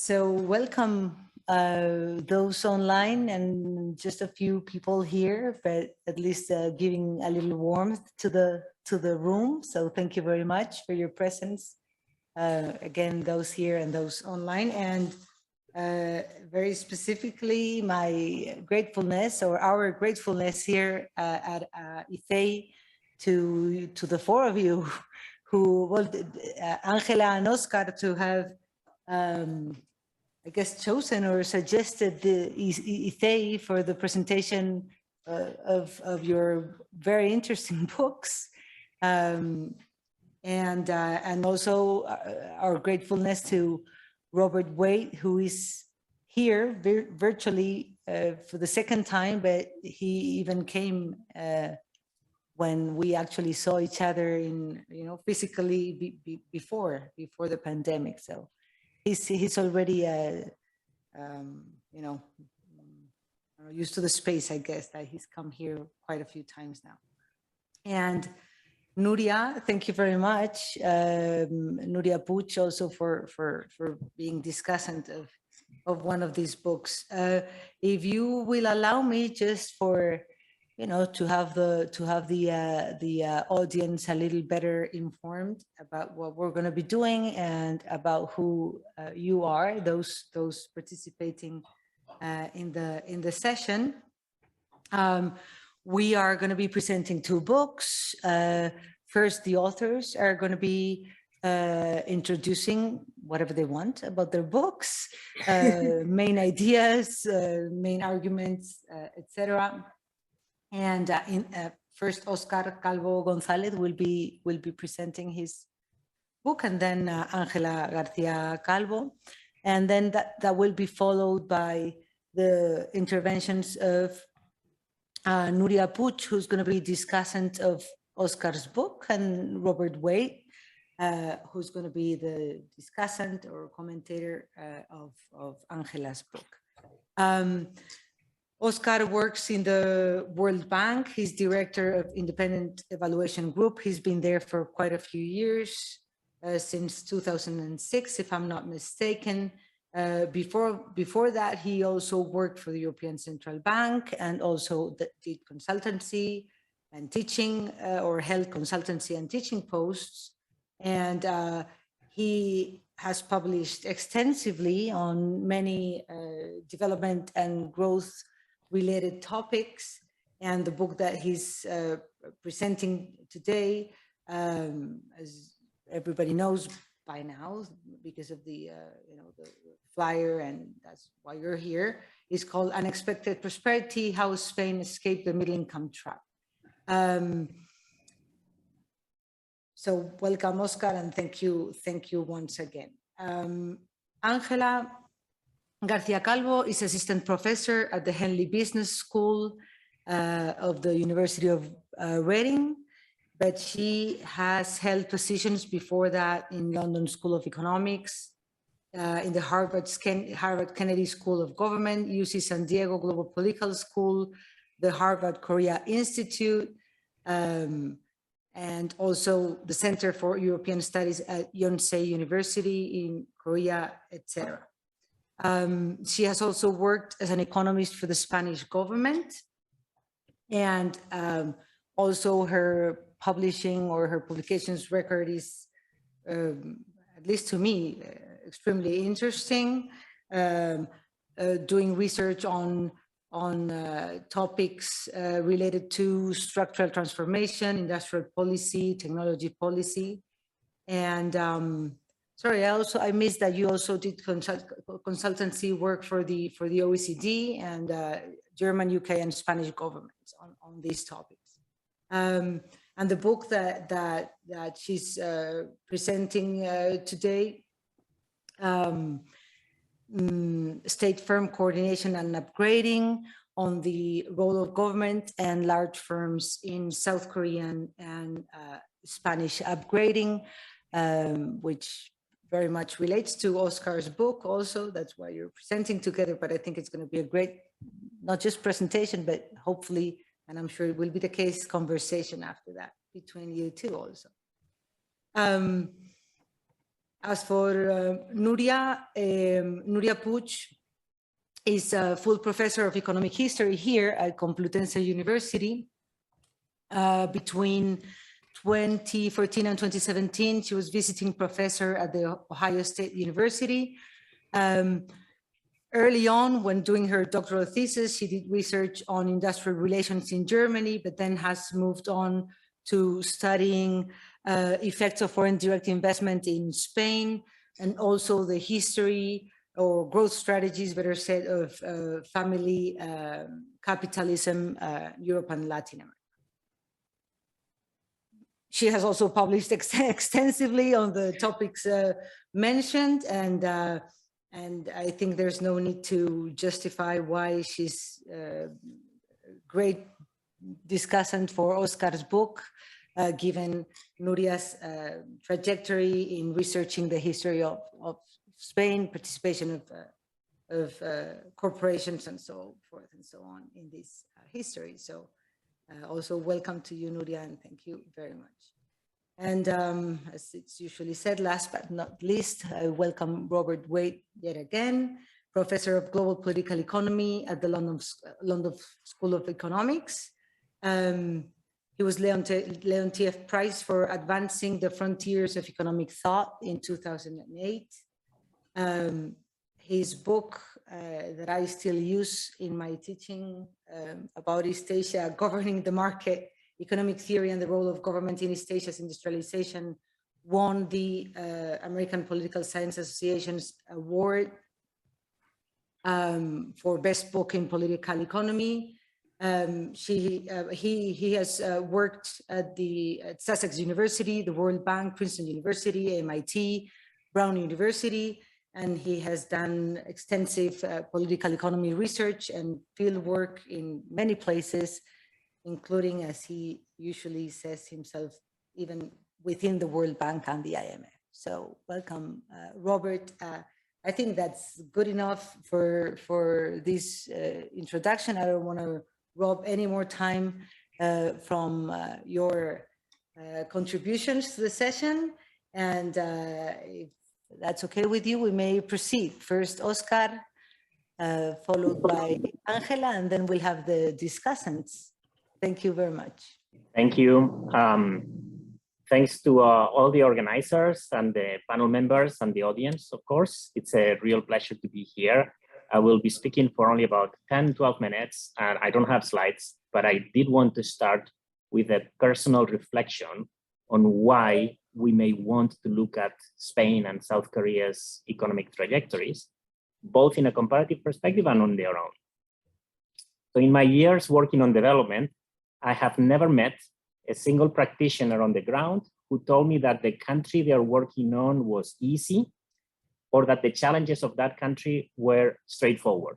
So welcome those online and just a few people here, but at least giving a little warmth to the room. So thank you very much for your presence. Again, those here and those online, and very specifically my gratefulness or our gratefulness here at ICEI to the four of you who, well, Ángela and Óscar, to have I guess chosen or suggested the ICEI for the presentation of your very interesting books, and also our gratefulness to Robert Wade, who is here virtually for the second time, but he even came when we actually saw each other in, physically before the pandemic. So he's already, used to the space, I guess, that he's come here quite a few times now. And Nuria, thank you very much. Nuria Puig also for being discussant of one of these books. If you will allow me, just for to have the audience a little better informed about what we're going to be doing and about who you are, those participating in the session. We are going to be presenting two books. First, the authors are going to be introducing whatever they want about their books, main ideas, main arguments, etc. And first, Óscar Calvo González will be presenting his book, and then Ángela García Calvo, and then that will be followed by the interventions of Nuria Puig, who's going to be discussant of Óscar's book, and Robert Wade, who's going to be the discussant or commentator of Ángela's book. Óscar works in the World Bank. He's director of Independent Evaluation Group. He's been there for quite a few years, since 2006, if I'm not mistaken. Before that, he also worked for the European Central Bank and also did consultancy and teaching, or held consultancy and teaching posts. And he has published extensively on many development and growth related topics. And the book that he's presenting today, as everybody knows by now, because of the the flyer, and that's why you're here, is called Unexpected Prosperity: How Spain Escaped the Middle Income Trap. So welcome, Óscar, and thank you once again. Ángela García Calvo is assistant professor at the Henley Business School of the University of Reading, but she has held positions before that in London School of Economics, in the Harvard Kennedy School of Government, UC San Diego Global Political School, the Harvard Korea Institute, and also the Center for European Studies at Yonsei University in Korea, etc. She has also worked as an economist for the Spanish government, and also her publishing or her publications record is, at least to me, extremely interesting, doing research on topics related to structural transformation, industrial policy, technology policy. And sorry, I missed that you also did consultancy work for the OECD and German, UK, and Spanish governments on these topics. And the book that she's presenting today, State Firm Coordination and Upgrading, on the role of government and large firms in South Korean and Spanish upgrading, which very much relates to Óscar's book also. That's why you're presenting together, but I think it's going to be a great, not just presentation, but hopefully, and I'm sure it will be the case, conversation after that between you two also. As for Nuria, Nuria Puig is a full professor of economic history here at Complutense University. Between 2014 and 2017, she was visiting professor at the Ohio State University. Early on, when doing her doctoral thesis, she did research on industrial relations in Germany, but then has moved on to studying effects of foreign direct investment in Spain, and also the history or growth strategies, better said, of family capitalism, Europe and Latin America. She has also published extensively on the topics mentioned, and I think there's no need to justify why she's a great discussant for Óscar's book, given Nuria's trajectory in researching the history of Spain, participation of corporations and so forth and so on in this history. So also welcome to you, Nuria, and thank you very much. And as it's usually said, last but not least, I welcome Robert Wade yet again, Professor of Global Political Economy at the London School of Economics. He was Leontief Prize for advancing the frontiers of economic thought in 2008. His book that I still use in my teaching about East Asia, Governing the Market, Economic Theory and the Role of Government in East Asia's Industrialization, won the American Political Science Association's award for Best Book in Political Economy. He has worked at Sussex University, the World Bank, Princeton University, MIT, Brown University, and he has done extensive political economy research and field work in many places, including, as he usually says himself, even within the World Bank and the IMF. So welcome, Robert. I think that's good enough for this introduction. I don't want to rob any more time from your contributions to the session. And if that's okay with you, we may proceed. First, Óscar, followed by Ángela, and then we'll have the discussants. Thank you very much. Thank you. Thanks to all the organizers and the panel members and the audience, of course. It's a real pleasure to be here. I will be speaking for only about 10, 12 minutes, and I don't have slides, but I did want to start with a personal reflection on why we may want to look at Spain and South Korea's economic trajectories, both in a comparative perspective and on their own. So in my years working on development, I have never met a single practitioner on the ground who told me that the country they are working on was easy, or that the challenges of that country were straightforward.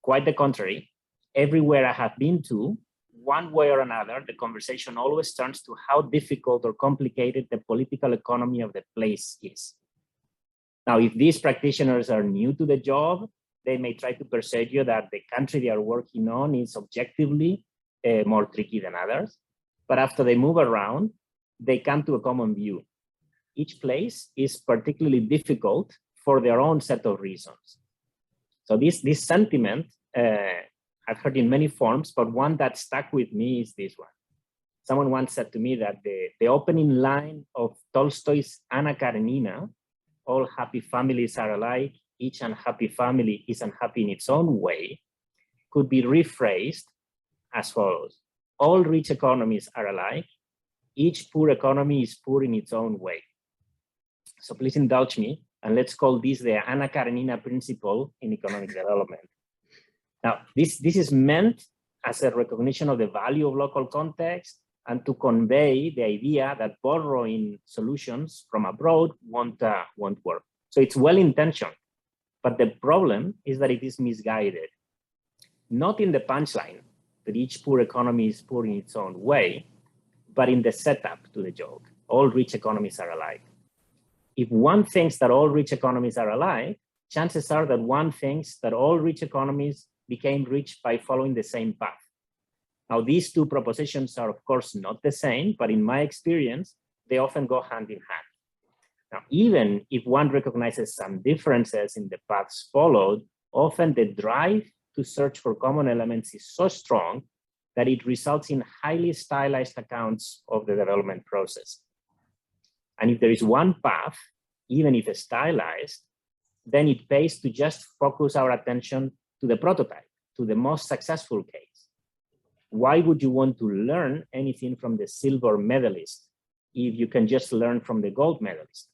Quite the contrary. Everywhere I have been to, one way or another, the conversation always turns to how difficult or complicated the political economy of the place is. Now, if these practitioners are new to the job, they may try to persuade you that the country they are working on is objectively more tricky than others. But after they move around, they come to a common view. Each place is particularly difficult for their own set of reasons. So this sentiment, I've heard in many forms, but one that stuck with me is this one. Someone once said to me that the opening line of Tolstoy's Anna Karenina, all happy families are alike, each unhappy family is unhappy in its own way, could be rephrased as follows. All rich economies are alike, each poor economy is poor in its own way. So please indulge me, and let's call this the Anna Karenina principle in economic development. Now, this is meant as a recognition of the value of local context and to convey the idea that borrowing solutions from abroad won't work. So it's well-intentioned, but the problem is that it is misguided. Not in the punchline, that each poor economy is poor in its own way, but in the setup to the joke. All rich economies are alike. If one thinks that all rich economies are alike, chances are that one thinks that all rich economies became rich by following the same path. Now, these two propositions are, of course, not the same, but in my experience, they often go hand in hand. Now, even if one recognizes some differences in the paths followed, often the drive to search for common elements is so strong that it results in highly stylized accounts of the development process. And if there is one path, even if stylized, then it pays to just focus our attention to the prototype, to the most successful case. Why would you want to learn anything from the silver medalist if you can just learn from the gold medalist?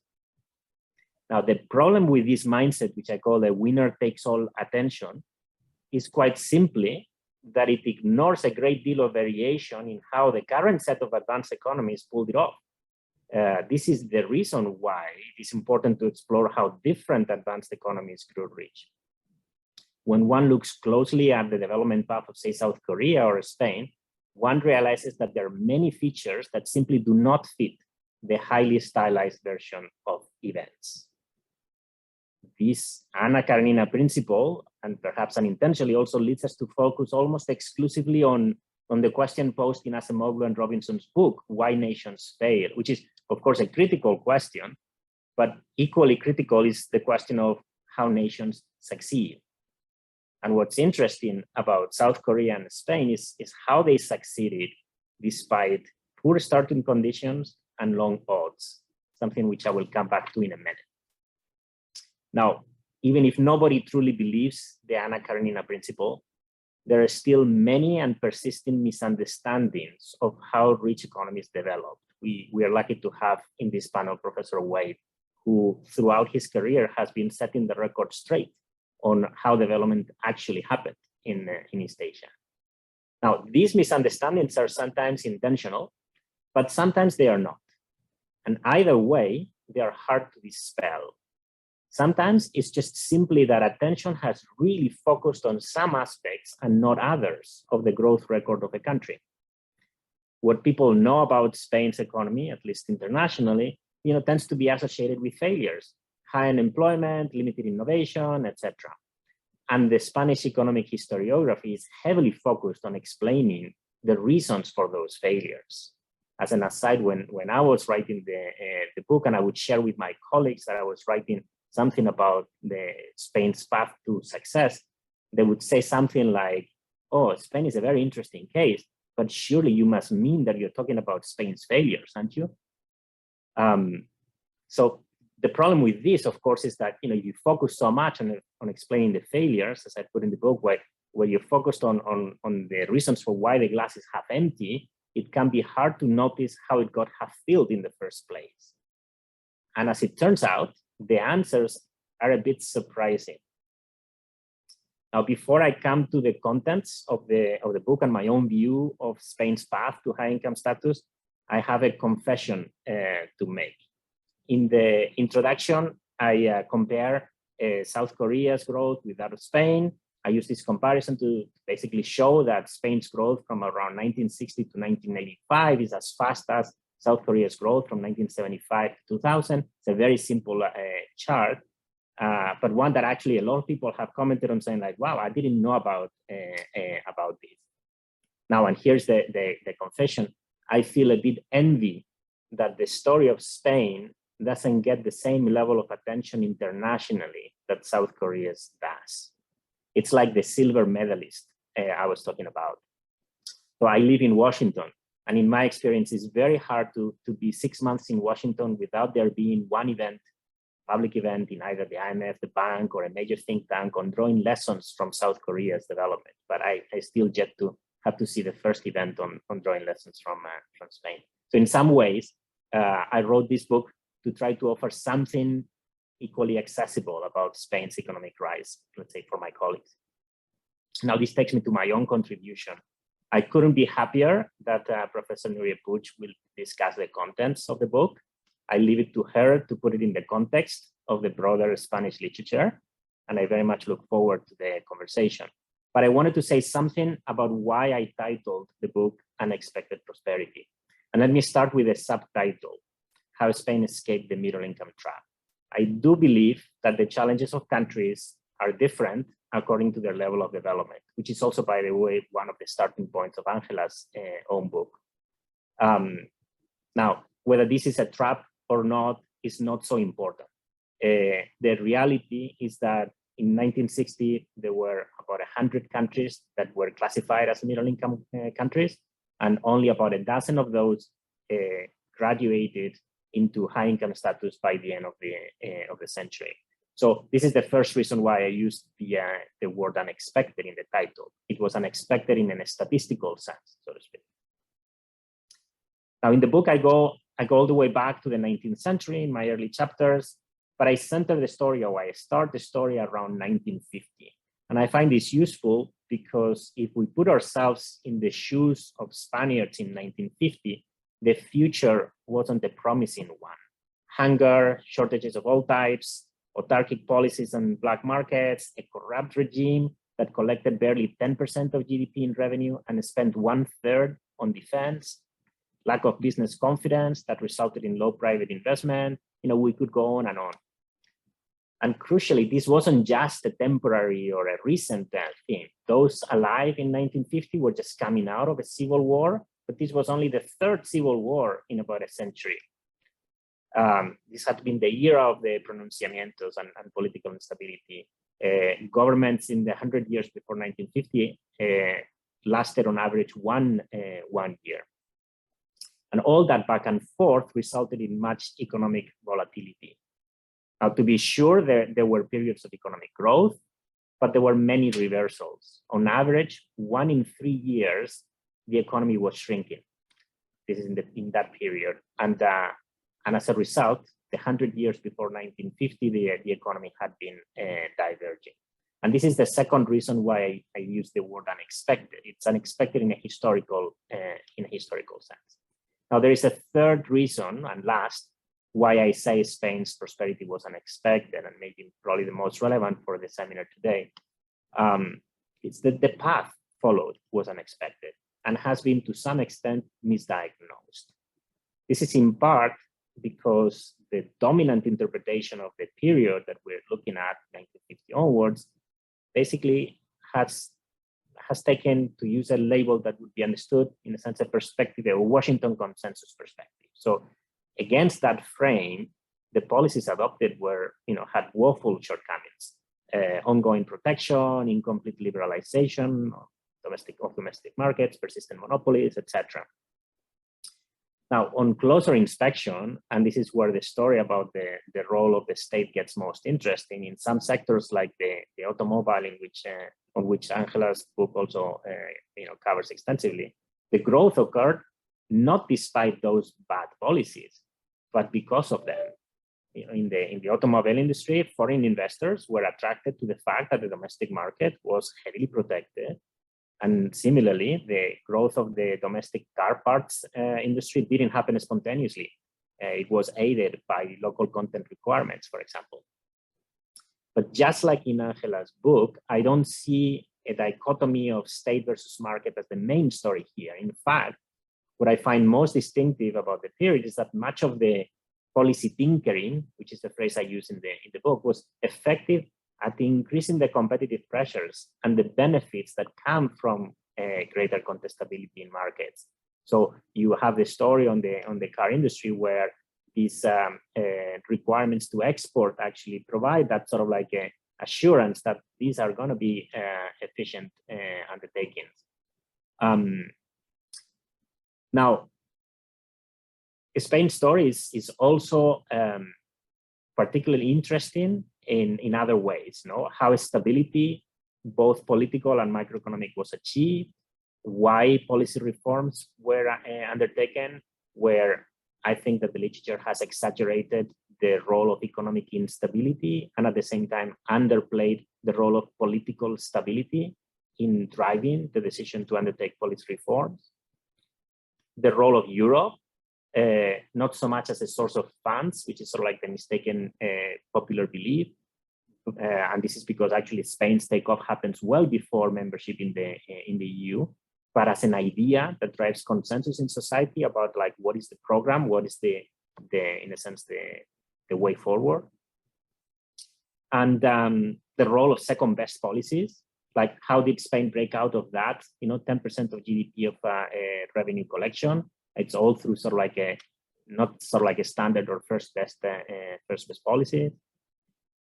Now, the problem with this mindset, which I call the winner takes all attention, is quite simply that it ignores a great deal of variation in how the current set of advanced economies pulled it off. This is the reason why it is important to explore how different advanced economies grew rich. When one looks closely at the development path of, say, South Korea or Spain, one realizes that there are many features that simply do not fit the highly stylized version of events. This Anna Karenina principle, and perhaps unintentionally, also leads us to focus almost exclusively on the question posed in Acemoglu and Robinson's book, Why Nations Fail, which is, of course, a critical question, but equally critical is the question of how nations succeed. And what's interesting about South Korea and Spain is how they succeeded despite poor starting conditions and long odds, something which I will come back to in a minute. Now, even if nobody truly believes the Anna Karenina principle, there are still many and persistent misunderstandings of how rich economies develop. We are lucky to have in this panel Professor Wade, who throughout his career has been setting the record straight on how development actually happened in East Asia. Now, these misunderstandings are sometimes intentional, but sometimes they are not. And either way, they are hard to dispel. Sometimes it's just simply that attention has really focused on some aspects and not others of the growth record of a country. What people know about Spain's economy, at least internationally, tends to be associated with failures, high unemployment, limited innovation, etc. And the Spanish economic historiography is heavily focused on explaining the reasons for those failures. As an aside, when I was writing the book, and I would share with my colleagues that I was writing something about the Spain's path to success, they would say something like, oh, Spain is a very interesting case, but surely you must mean that you're talking about Spain's failures, aren't you? So the problem with this, of course, is that you focus so much on explaining the failures, as I put in the book, where you're focused on the reasons for why the glass is half empty, it can be hard to notice how it got half filled in the first place. And as it turns out, the answers are a bit surprising. Now, before I come to the contents of the book and my own view of Spain's path to high income status, I have a confession to make. In the introduction, I compare South Korea's growth with that of Spain. I use this comparison to basically show that Spain's growth from around 1960 to 1985 is as fast as South Korea's growth from 1975 to 2000. It's a very simple chart, but one that actually a lot of people have commented on, saying like, wow, I didn't know about this. Now, and here's the confession. I feel a bit envy that the story of Spain doesn't get the same level of attention internationally that South Korea's does. It's like the silver medalist I was talking about. So I live in Washington, and in my experience, it's very hard to be 6 months in Washington without there being one event, public event in either the IMF, the bank, or a major think tank on drawing lessons from South Korea's development. But I still yet to have to see the first event on drawing lessons from Spain. So in some ways, I wrote this book to try to offer something equally accessible about Spain's economic rise, let's say, for my colleagues. Now, this takes me to my own contribution. I couldn't be happier that Professor Nuria Puig will discuss the contents of the book. I leave it to her to put it in the context of the broader Spanish literature, and I very much look forward to the conversation. But I wanted to say something about why I titled the book Unexpected Prosperity. And let me start with a subtitle, How Spain Escaped the Middle Income Trap. I do believe that the challenges of countries are different according to their level of development, which is also, by the way, one of the starting points of Ángela's own book. Now, whether this is a trap or not is not so important. The reality is that in 1960, there were about 100 countries that were classified as middle-income countries, and only about a dozen of those graduated into high-income status by the end of the century. So this is the first reason why I used the word unexpected in the title. It was unexpected in a statistical sense, so to speak. Now, in the book, I go all the way back to the 19th century in my early chapters, but I center the story, or I start the story around 1950. And I find this useful because if we put ourselves in the shoes of Spaniards in 1950, the future wasn't a promising one. Hunger, shortages of all types, autarkic policies and black markets, a corrupt regime that collected barely 10% of GDP in revenue and spent 1/3 on defense, lack of business confidence that resulted in low private investment. We could go on and on. And crucially, this wasn't just a temporary or a recent thing. Those alive in 1950 were just coming out of a civil war, but this was only the third civil war in about a century. This had been the era of the pronunciamientos and political instability. Governments in the 100 years before 1950 lasted on average one year. And all that back and forth resulted in much economic volatility. Now, to be sure, there were periods of economic growth, but there were many reversals. On average, 1 in 3 years, the economy was shrinking. This is in that period. And as a result, the 100 years before 1950, the economy had been diverging. And this is the second reason why I use the word unexpected. It's unexpected in a historical sense. Now, there is a third reason, and last, why I say Spain's prosperity was unexpected, and maybe probably the most relevant for the seminar today. It's that the path followed was unexpected and has been to some extent misdiagnosed. This is in part because the dominant interpretation of the period that we're looking at, 1950 onwards, basically has taken, to use a label that would be understood in a sense, a perspective, a Washington consensus perspective. So against that frame, the policies adopted had woeful shortcomings: ongoing protection, incomplete liberalization of domestic markets, persistent monopolies, etc. Now, on closer inspection, and this is where the story about the role of the state gets most interesting, in some sectors like the automobile, on which Ángela's book also covers extensively, the growth occurred not despite those bad policies, but because of them. In the automobile industry, foreign investors were attracted to the fact that the domestic market was heavily protected. And similarly, the growth of the domestic car parts industry didn't happen spontaneously. It was aided by local content requirements, for example. But just like in Ángela's book, I don't see a dichotomy of state versus market as the main story here. In fact, what I find most distinctive about the period is that much of the policy tinkering, which is the phrase I use in the book, was effective at increasing the competitive pressures and the benefits that come from greater contestability in markets. So you have the story on the car industry where these requirements to export actually provide that sort of like a assurance that these are going to be efficient undertakings. Now, Spain's story is also particularly interesting in other ways, how stability, both political and macroeconomic, was achieved, why policy reforms were undertaken, where I think that the literature has exaggerated the role of economic instability and at the same time underplayed the role of political stability in driving the decision to undertake policy reforms. The role of Europe, not so much as a source of funds, which is sort of like the mistaken popular belief. And this is because actually Spain's takeoff happens well before membership in the EU, but as an idea that drives consensus in society about like what is the program, what is the in a sense the way forward, and the role of second best policies, like how did Spain break out of that? 10% of GDP of revenue collection. It's all through sort of like not sort of like a standard or first best policy,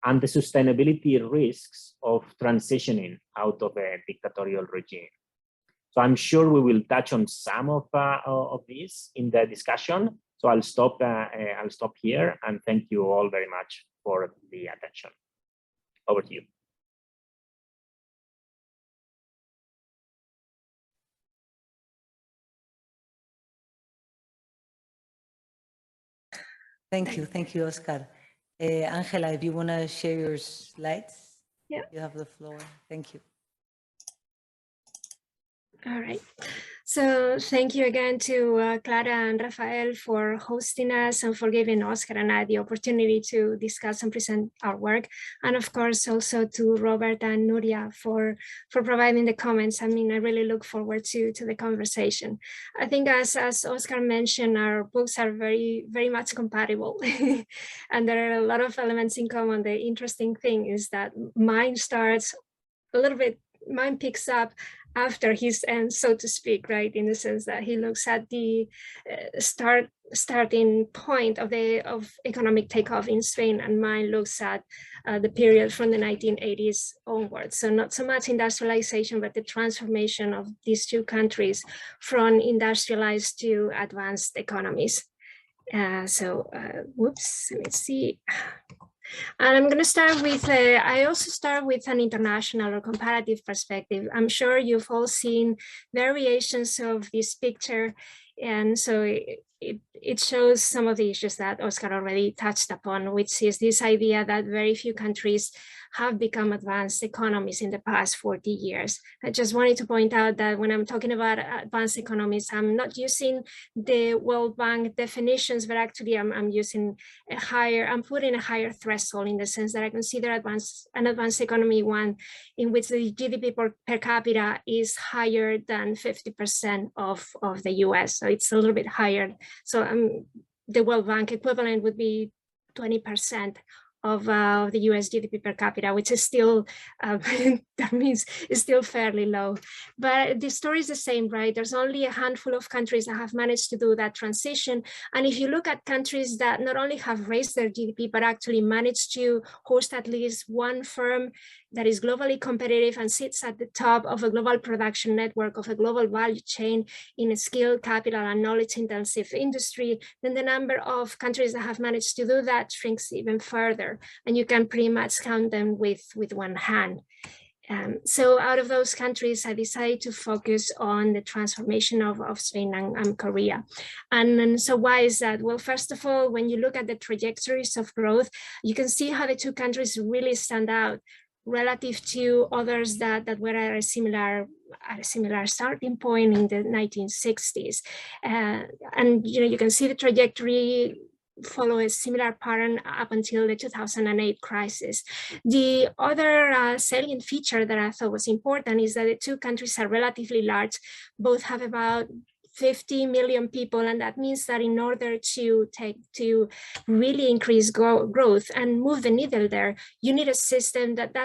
and the sustainability risks of transitioning out of a dictatorial regime. So I'm sure we will touch on some of these in the discussion. So I'll stop here, and thank you all very much for the attention. Over to you. Thank you, Óscar. Ángela, if you want to share your slides, yeah, you have the floor. Thank you. All right. So thank you again to Clara and Rafael for hosting us and for giving Óscar and I the opportunity to discuss and present our work. And of course, also to Robert and Nuria for providing the comments. I mean, I really look forward to the conversation. I think as Óscar mentioned, our books are very, very much compatible. And there are a lot of elements in common. The interesting thing is that mine starts a little bit, mine picks up after his end, so to speak, right? In the sense that he looks at the starting point of economic takeoff in Spain, and mine looks at the period from the 1980s onwards. So not so much industrialization, but the transformation of these two countries from industrialized to advanced economies. Whoops, let's see. And I'm going to start with, I also start with an international or comparative perspective. I'm sure you've all seen variations of this picture. And so it shows some of the issues that Óscar already touched upon, which is this idea that very few countries have become advanced economies in the past 40 years. I just wanted to point out that when I'm talking about advanced economies, I'm not using the World Bank definitions, but actually I'm using I'm putting a higher threshold in the sense that I consider an advanced economy one in which the GDP per capita is higher than 50% of the US. So it's a little bit higher. So the World Bank equivalent would be 20% of the US GDP per capita, which is still, that means it's still fairly low. But the story is the same, right? There's only a handful of countries that have managed to do that transition. And if you look at countries that not only have raised their GDP, but actually managed to host at least one firm that is globally competitive and sits at the top of a global production network, of a global value chain in a skilled, capital, and knowledge-intensive industry, then the number of countries that have managed to do that shrinks even further. And you can pretty much count them with one hand. So out of those countries, I decided to focus on the transformation of Spain and Korea. And so why is that? Well, first of all, when you look at the trajectories of growth, you can see how the two countries really stand out relative to others that were at a similar starting point in the 1960s. And you can see the trajectory follow a similar pattern up until the 2008 crisis. The other salient feature that I thought was important is that the two countries are relatively large. Both have about 50 million people, and that means that in order to really increase growth and move the needle there, you need a system that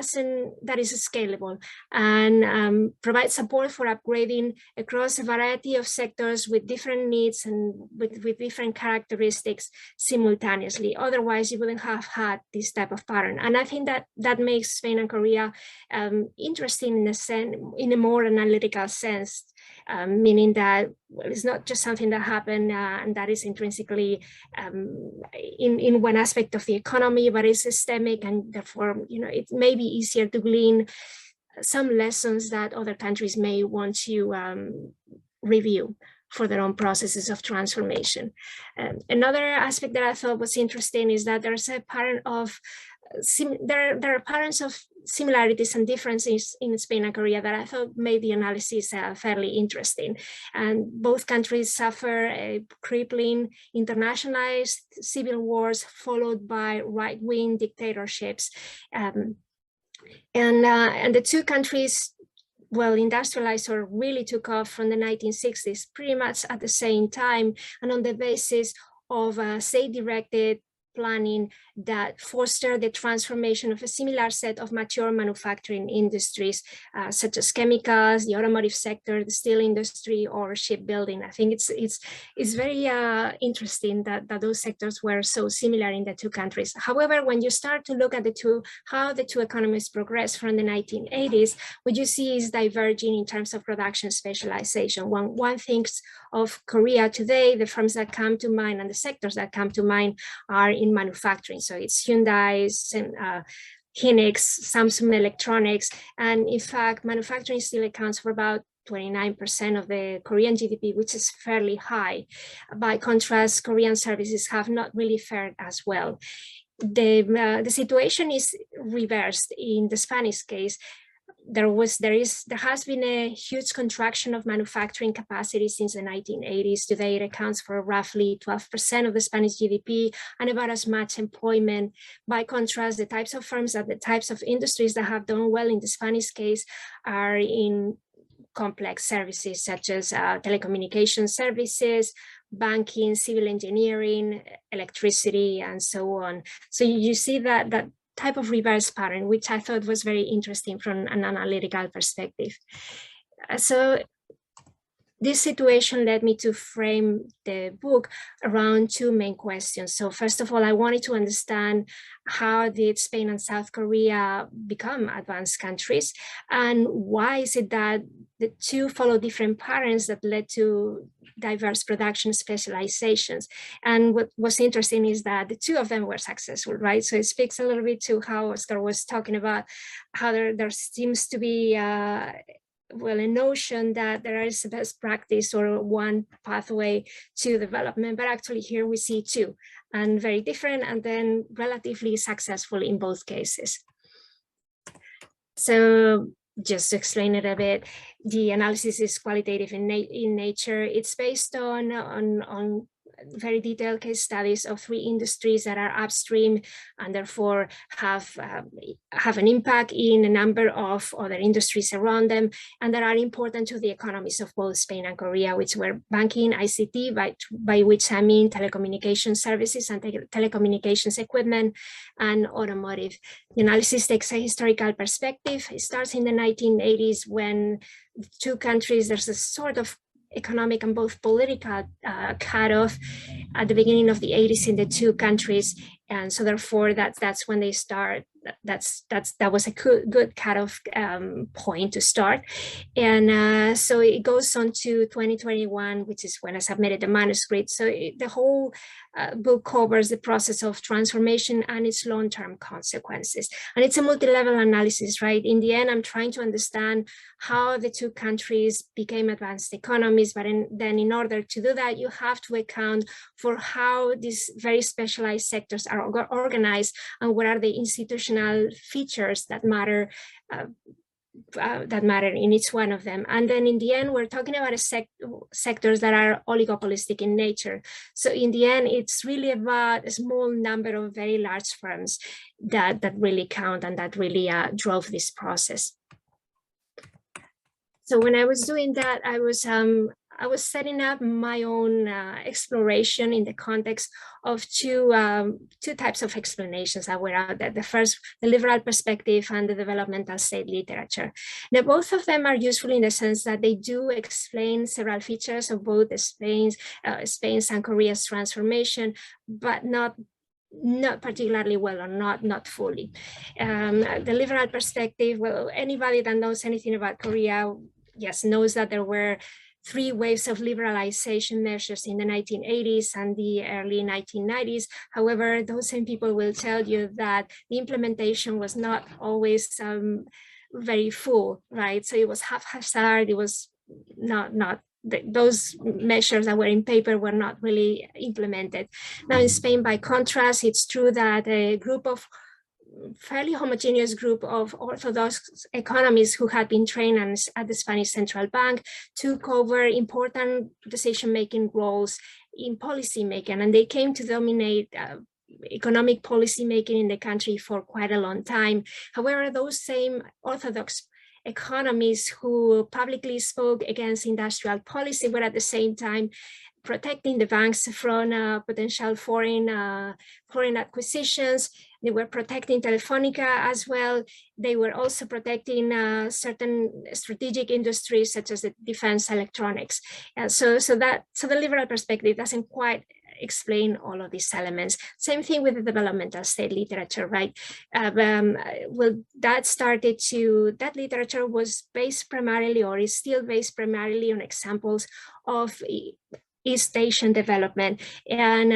is scalable and provides support for upgrading across a variety of sectors with different needs and with different characteristics simultaneously. Otherwise, you wouldn't have had this type of pattern. And I think that makes Spain and Korea interesting in a more analytical sense. Meaning that, well, it's not just something that happened and that is intrinsically in one aspect of the economy, but it's systemic, and therefore, it may be easier to glean some lessons that other countries may want to review for their own processes of transformation. Another aspect that I thought was interesting is that there's a pattern of there are patterns of similarities and differences in Spain and Korea that I thought made the analysis fairly interesting. And both countries suffer a crippling internationalized civil wars followed by right-wing dictatorships. And the two countries, well, industrialized or really took off from the 1960s pretty much at the same time and on the basis of state-directed planning that fostered the transformation of a similar set of mature manufacturing industries, such as chemicals, the automotive sector, the steel industry, or shipbuilding. I think it's very interesting that those sectors were so similar in the two countries. However, when you start to look at how the two economies progressed from the 1980s, what you see is diverging in terms of production specialization. When one thinks of Korea today, the firms that come to mind and the sectors that come to mind are in manufacturing. So it's Hyundai, Hynix, Samsung Electronics, and in fact, manufacturing still accounts for about 29% of the Korean GDP, which is fairly high. By contrast, Korean services have not really fared as well. The situation is reversed in the Spanish case. There has been a huge contraction of manufacturing capacity since the 1980s. Today, it accounts for roughly 12% of the Spanish GDP and about as much employment. By contrast, the types of firms and the types of industries that have done well in the Spanish case are in complex services such as telecommunication services, banking, civil engineering, electricity, and so on. So you see that type of reverse pattern, which I thought was very interesting from an analytical perspective. So this situation led me to frame the book around two main questions. So first of all, I wanted to understand how did Spain and South Korea become advanced countries, and why is it that the two follow different patterns that led to diverse production specializations. And what was interesting is that the two of them were successful, right? So it speaks a little bit to how Óscar was talking about how there seems to be a notion that there is a best practice or one pathway to development, but actually here we see two, and very different, and then relatively successful in both cases. So just to explain it a bit, the analysis is qualitative in nature. It's based on very detailed case studies of three industries that are upstream and therefore have an impact in a number of other industries around them, and that are important to the economies of both Spain and Korea, which were banking, ICT, by which I mean telecommunication services and telecommunications equipment, and automotive. The analysis takes a historical perspective. It starts in the 1980s when the two countries, there's a sort of economic and both political cutoff at the beginning of the 80s in the two countries, and so therefore that's when they start. That was a good cutoff point to start, and so it goes on to 2021, which is when I submitted the manuscript. So the whole book covers the process of transformation and its long-term consequences, and it's a multi-level analysis, right? In the end, I'm trying to understand how the two countries became advanced economies, but then in order to do that, you have to account for how these very specialized sectors are organized and what are the institutional features that matter in each one of them. And then in the end, we're talking about sectors that are oligopolistic in nature. So in the end, it's really about a small number of very large firms that really count and that really drove this process. So when I was doing that, I was setting up my own exploration in the context of two types of explanations that were out there. The first, the liberal perspective, and the developmental state literature. Now, both of them are useful in the sense that they do explain several features of both Spain's and Korea's transformation, but not particularly well, or not fully. The liberal perspective, well, anybody that knows anything about Korea, yes, knows that there were three waves of liberalization measures in the 1980s and the early 1990s. However, those same people will tell you that the implementation was not always very full, right? So it was haphazard. It was not those measures that were in paper were not really implemented. Now in Spain, by contrast, it's true that a fairly homogeneous group of orthodox economists who had been trained at the Spanish Central Bank took over important decision-making roles in policymaking, and they came to dominate economic policymaking in the country for quite a long time. However, those same orthodox economists who publicly spoke against industrial policy, but at the same time protecting the banks from potential foreign acquisitions. They were protecting Telefonica as well. They were also protecting certain strategic industries such as the defense electronics. So the liberal perspective doesn't quite explain all of these elements. Same thing with the developmental state literature, right? Well, that literature was based primarily, or is still based primarily, on examples of East Asian development. And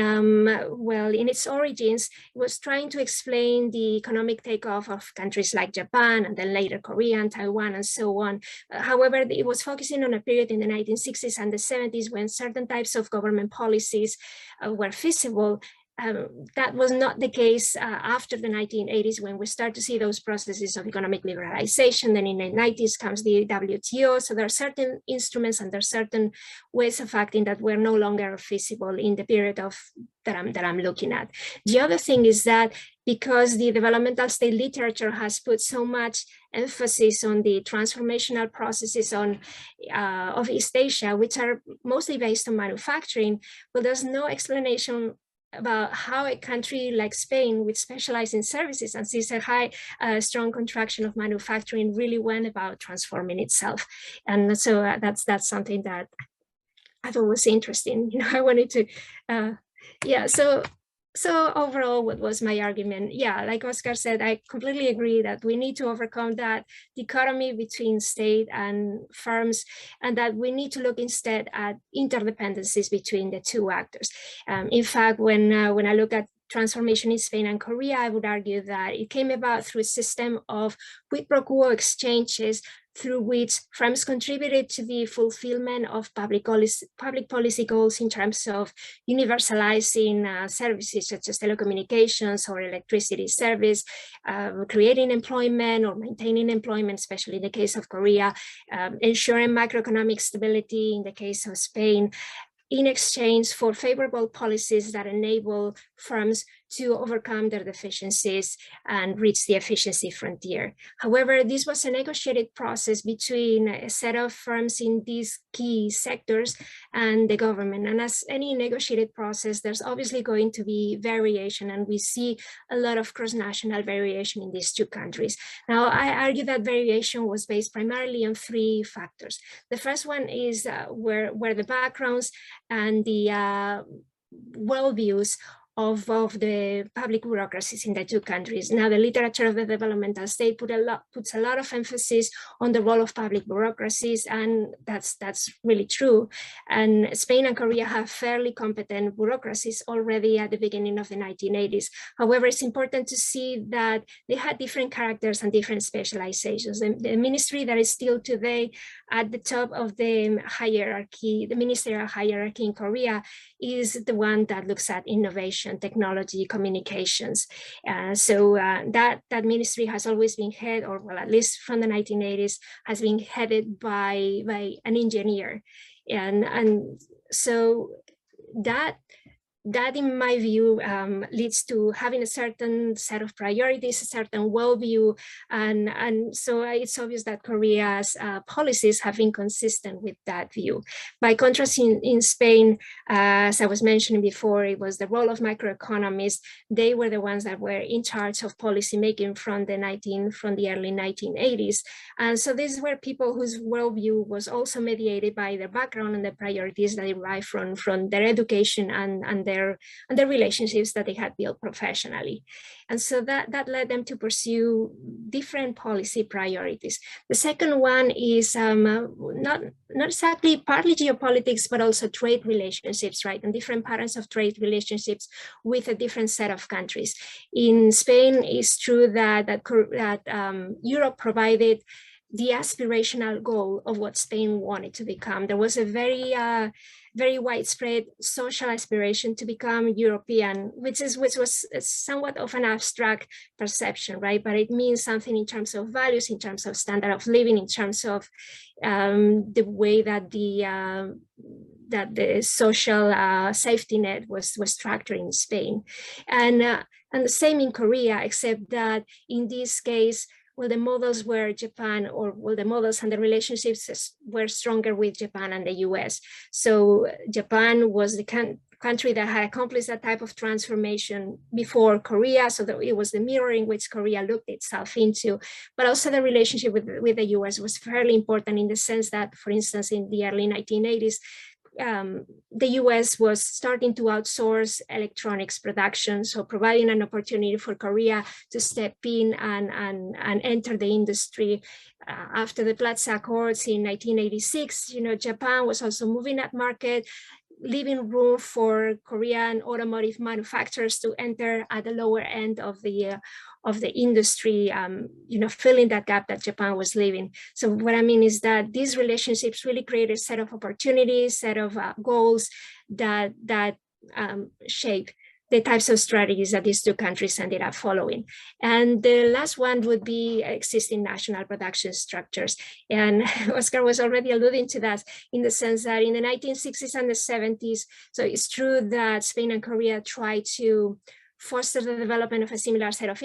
well, in its origins, it was trying to explain the economic takeoff of countries like Japan, and then later Korea and Taiwan and so on. However, it was focusing on a period in the 1960s and the 70s when certain types of government policies were feasible. That was not the case after the 1980s, when we start to see those processes of economic liberalization. Then in the 90s comes the WTO. So there are certain instruments and there are certain ways of acting that were no longer feasible in the period that I'm looking at. The other thing is that because the developmental state literature has put so much emphasis on the transformational processes of East Asia, which are mostly based on manufacturing, well, there's no explanation about how a country like Spain, which specializes in services and sees a strong contraction of manufacturing, really went about transforming itself. And so that's something that I thought was interesting. You know, I wanted to, yeah. So overall, what was my argument? Yeah, like Óscar said, I completely agree that we need to overcome that dichotomy between state and firms, and that we need to look instead at interdependencies between the two actors. In fact, when I look at transformation in Spain and Korea, I would argue that it came about through a system of quid pro quo exchanges through which firms contributed to the fulfillment of public policy goals in terms of universalizing services such as telecommunications or electricity service, creating employment or maintaining employment, especially in the case of Korea, ensuring macroeconomic stability in the case of Spain, in exchange for favorable policies that enable firms to overcome their deficiencies and reach the efficiency frontier. However, this was a negotiated process between a set of firms in these key sectors and the government. And as any negotiated process, there's obviously going to be variation, and we see a lot of cross-national variation in these two countries. Now, I argue that variation was based primarily on three factors. The first one is where the backgrounds and the worldviews of the public bureaucracies in the two countries. Now, the literature of the developmental state puts a lot of emphasis on the role of public bureaucracies, and that's really true. And Spain and Korea have fairly competent bureaucracies already at the beginning of the 1980s. However, it's important to see that they had different characters and different specializations. The ministry that is still today at the top of the hierarchy, the ministerial hierarchy in Korea, is the one that looks at innovation, technology, communications. So that ministry has always been headed, or well, at least from the 1980s, has been headed by an engineer. And so that in my view leads to having a certain set of priorities, a certain worldview, and so it's obvious that Korea's policies have been consistent with that view. By contrast, in Spain, as I was mentioning before, it was the role of microeconomists. They were the ones that were in charge of policy making from the early 1980s, and so these were people whose worldview was also mediated by their background and the priorities that derive from their education and their relationships that they had built professionally. And so that led them to pursue different policy priorities. The second one is not exactly partly geopolitics, but also trade relationships, right? And different patterns of trade relationships with a different set of countries. In Spain, it's true that Europe provided the aspirational goal of what Spain wanted to become. There was a very widespread social aspiration to become European, which was somewhat of an abstract perception, right? But it means something in terms of values, in terms of standard of living, in terms of the way that the social safety net was structured in Spain, and the same in Korea, except that in this case, well, the models were Japan, or well, the models and the relationships were stronger with Japan and the US. So Japan was the country that had accomplished that type of transformation before Korea, so that it was the mirror in which Korea looked itself into. But also the relationship with the US was fairly important in the sense that, for instance, in the early 1980s, the US was starting to outsource electronics production, so providing an opportunity for Korea to step in and enter the industry. After the Plaza Accords in 1986, Japan was also moving that market, leaving room for Korean automotive manufacturers to enter at the lower end of the industry, filling that gap that Japan was leaving. So what I mean is that these relationships really create a set of opportunities, set of goals that shape the types of strategies that these two countries ended up following. And the last one would be existing national production structures. And Oscar was already alluding to that in the sense that in the 1960s and the 70s, so it's true that Spain and Korea tried to foster the development of a similar set of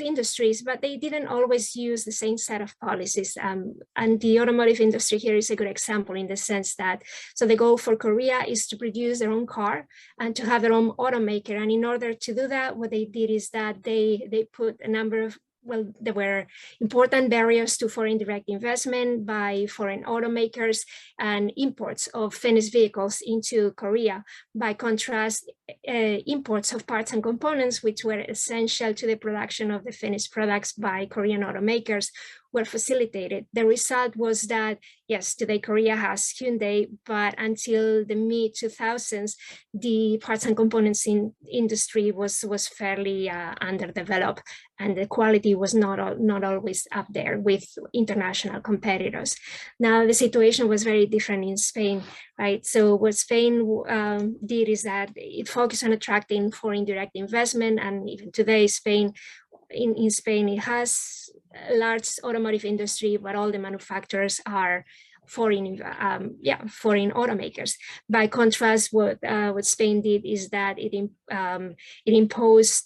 industries, but they didn't always use the same set of policies. And the automotive industry here is a good example in the sense that, so the goal for Korea is to produce their own car and to have their own automaker. And in order to do that, what they did is that they put a number of, well, there were important barriers to foreign direct investment by foreign automakers and imports of finished vehicles into Korea. By contrast, imports of parts and components, which were essential to the production of the finished products by Korean automakers, were facilitated. The result was that, yes, today Korea has Hyundai, but until the mid-2000s, the parts and components industry was fairly underdeveloped, and the quality was not always up there with international competitors. Now, the situation was very different in Spain, right? So what Spain did is that it focused on attracting foreign direct investment, and even today, in Spain, it has a large automotive industry, but all the manufacturers are foreign automakers. By contrast, what Spain did is that it imposed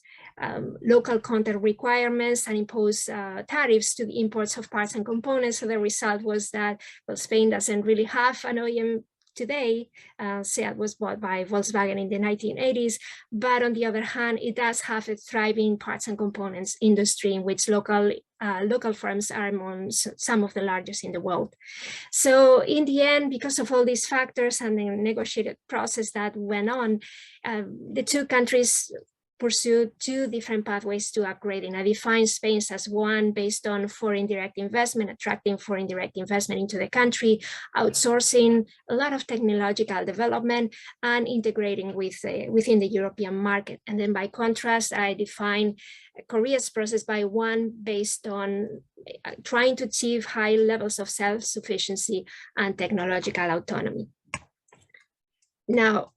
local content requirements and imposed tariffs to the imports of parts and components. So the result was that, well, Spain doesn't really have an OEM today. Seat was bought by Volkswagen in the 1980s, but on the other hand, it does have a thriving parts and components industry in which local firms are among some of the largest in the world. So in the end, because of all these factors and the negotiated process that went on, the two countries pursued two different pathways to upgrading. I define Spain as one based on foreign direct investment, attracting foreign direct investment into the country, outsourcing a lot of technological development, and integrating within the European market. And then by contrast, I define Korea's process by one based on trying to achieve high levels of self-sufficiency and technological autonomy. Now,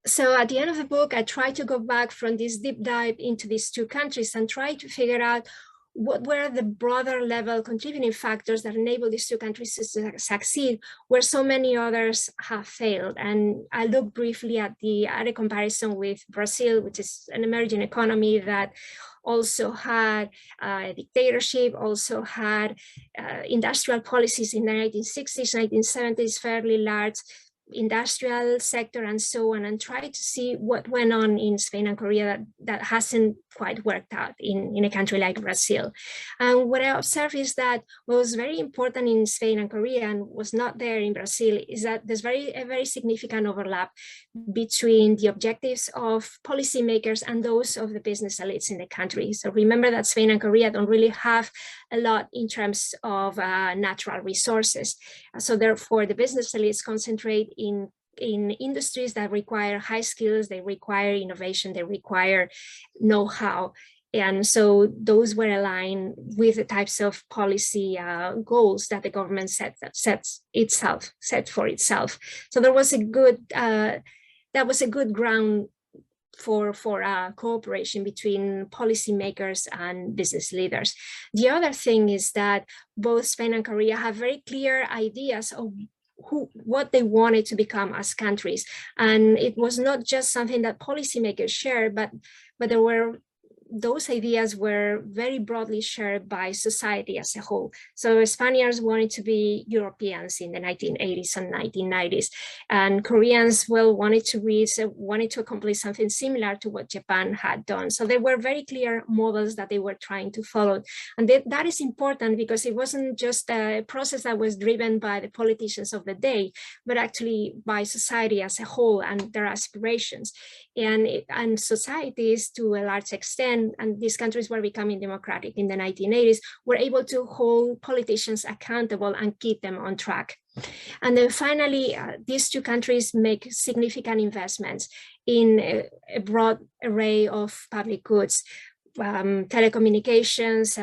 so at the end of the book, I try to go back from this deep dive into these two countries and try to figure out what were the broader level contributing factors that enable these two countries to succeed, where so many others have failed. And I look briefly at a comparison with Brazil, which is an emerging economy that also had a dictatorship, also had industrial policies in the 1960s, 1970s, fairly large industrial sector and so on, and try to see what went on in Spain and Korea that hasn't quite worked out in a country like Brazil. And what I observed is that what was very important in Spain and Korea and was not there in Brazil is that there's a very significant overlap between the objectives of policymakers and those of the business elites in the country. So remember that Spain and Korea don't really have a lot in terms of natural resources. So therefore, the business elites concentrate in industries that require high skills, they require innovation, they require know-how. And so those were aligned with the types of policy goals that the government set for itself. So there was a good, that was a good ground for cooperation between policymakers and business leaders. The other thing is that both Spain and Korea have very clear ideas of what they wanted to become as countries. And it was not just something that policymakers shared, but there were those ideas were very broadly shared by society as a whole. So Spaniards wanted to be Europeans in the 1980s and 1990s, and Koreans, well, wanted to accomplish something similar to what Japan had done. So there were very clear models that they were trying to follow. And that is important because it wasn't just a process that was driven by the politicians of the day, but actually by society as a whole and their aspirations. And societies, to a large extent, and these countries were becoming democratic in the 1980s, were able to hold politicians accountable and keep them on track. And then finally, these two countries make significant investments in a broad array of public goods, telecommunications,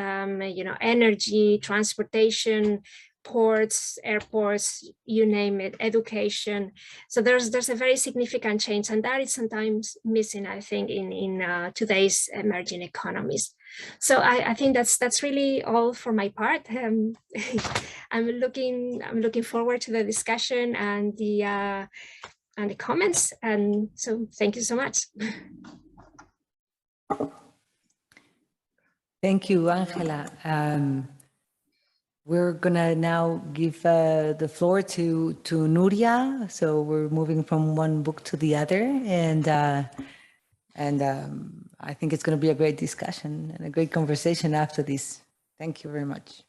energy, transportation, ports, airports, you name it, education. So there's a very significant change, and that is sometimes missing, I think, in today's emerging economies. So I think that's really all for my part. I'm looking forward to the discussion and the comments, and so thank you so much. Thank you, Ángela. We're gonna now give the floor to Nuria. So we're moving from one book to the other, and I think it's going to be a great discussion and a great conversation after this. Thank you very much.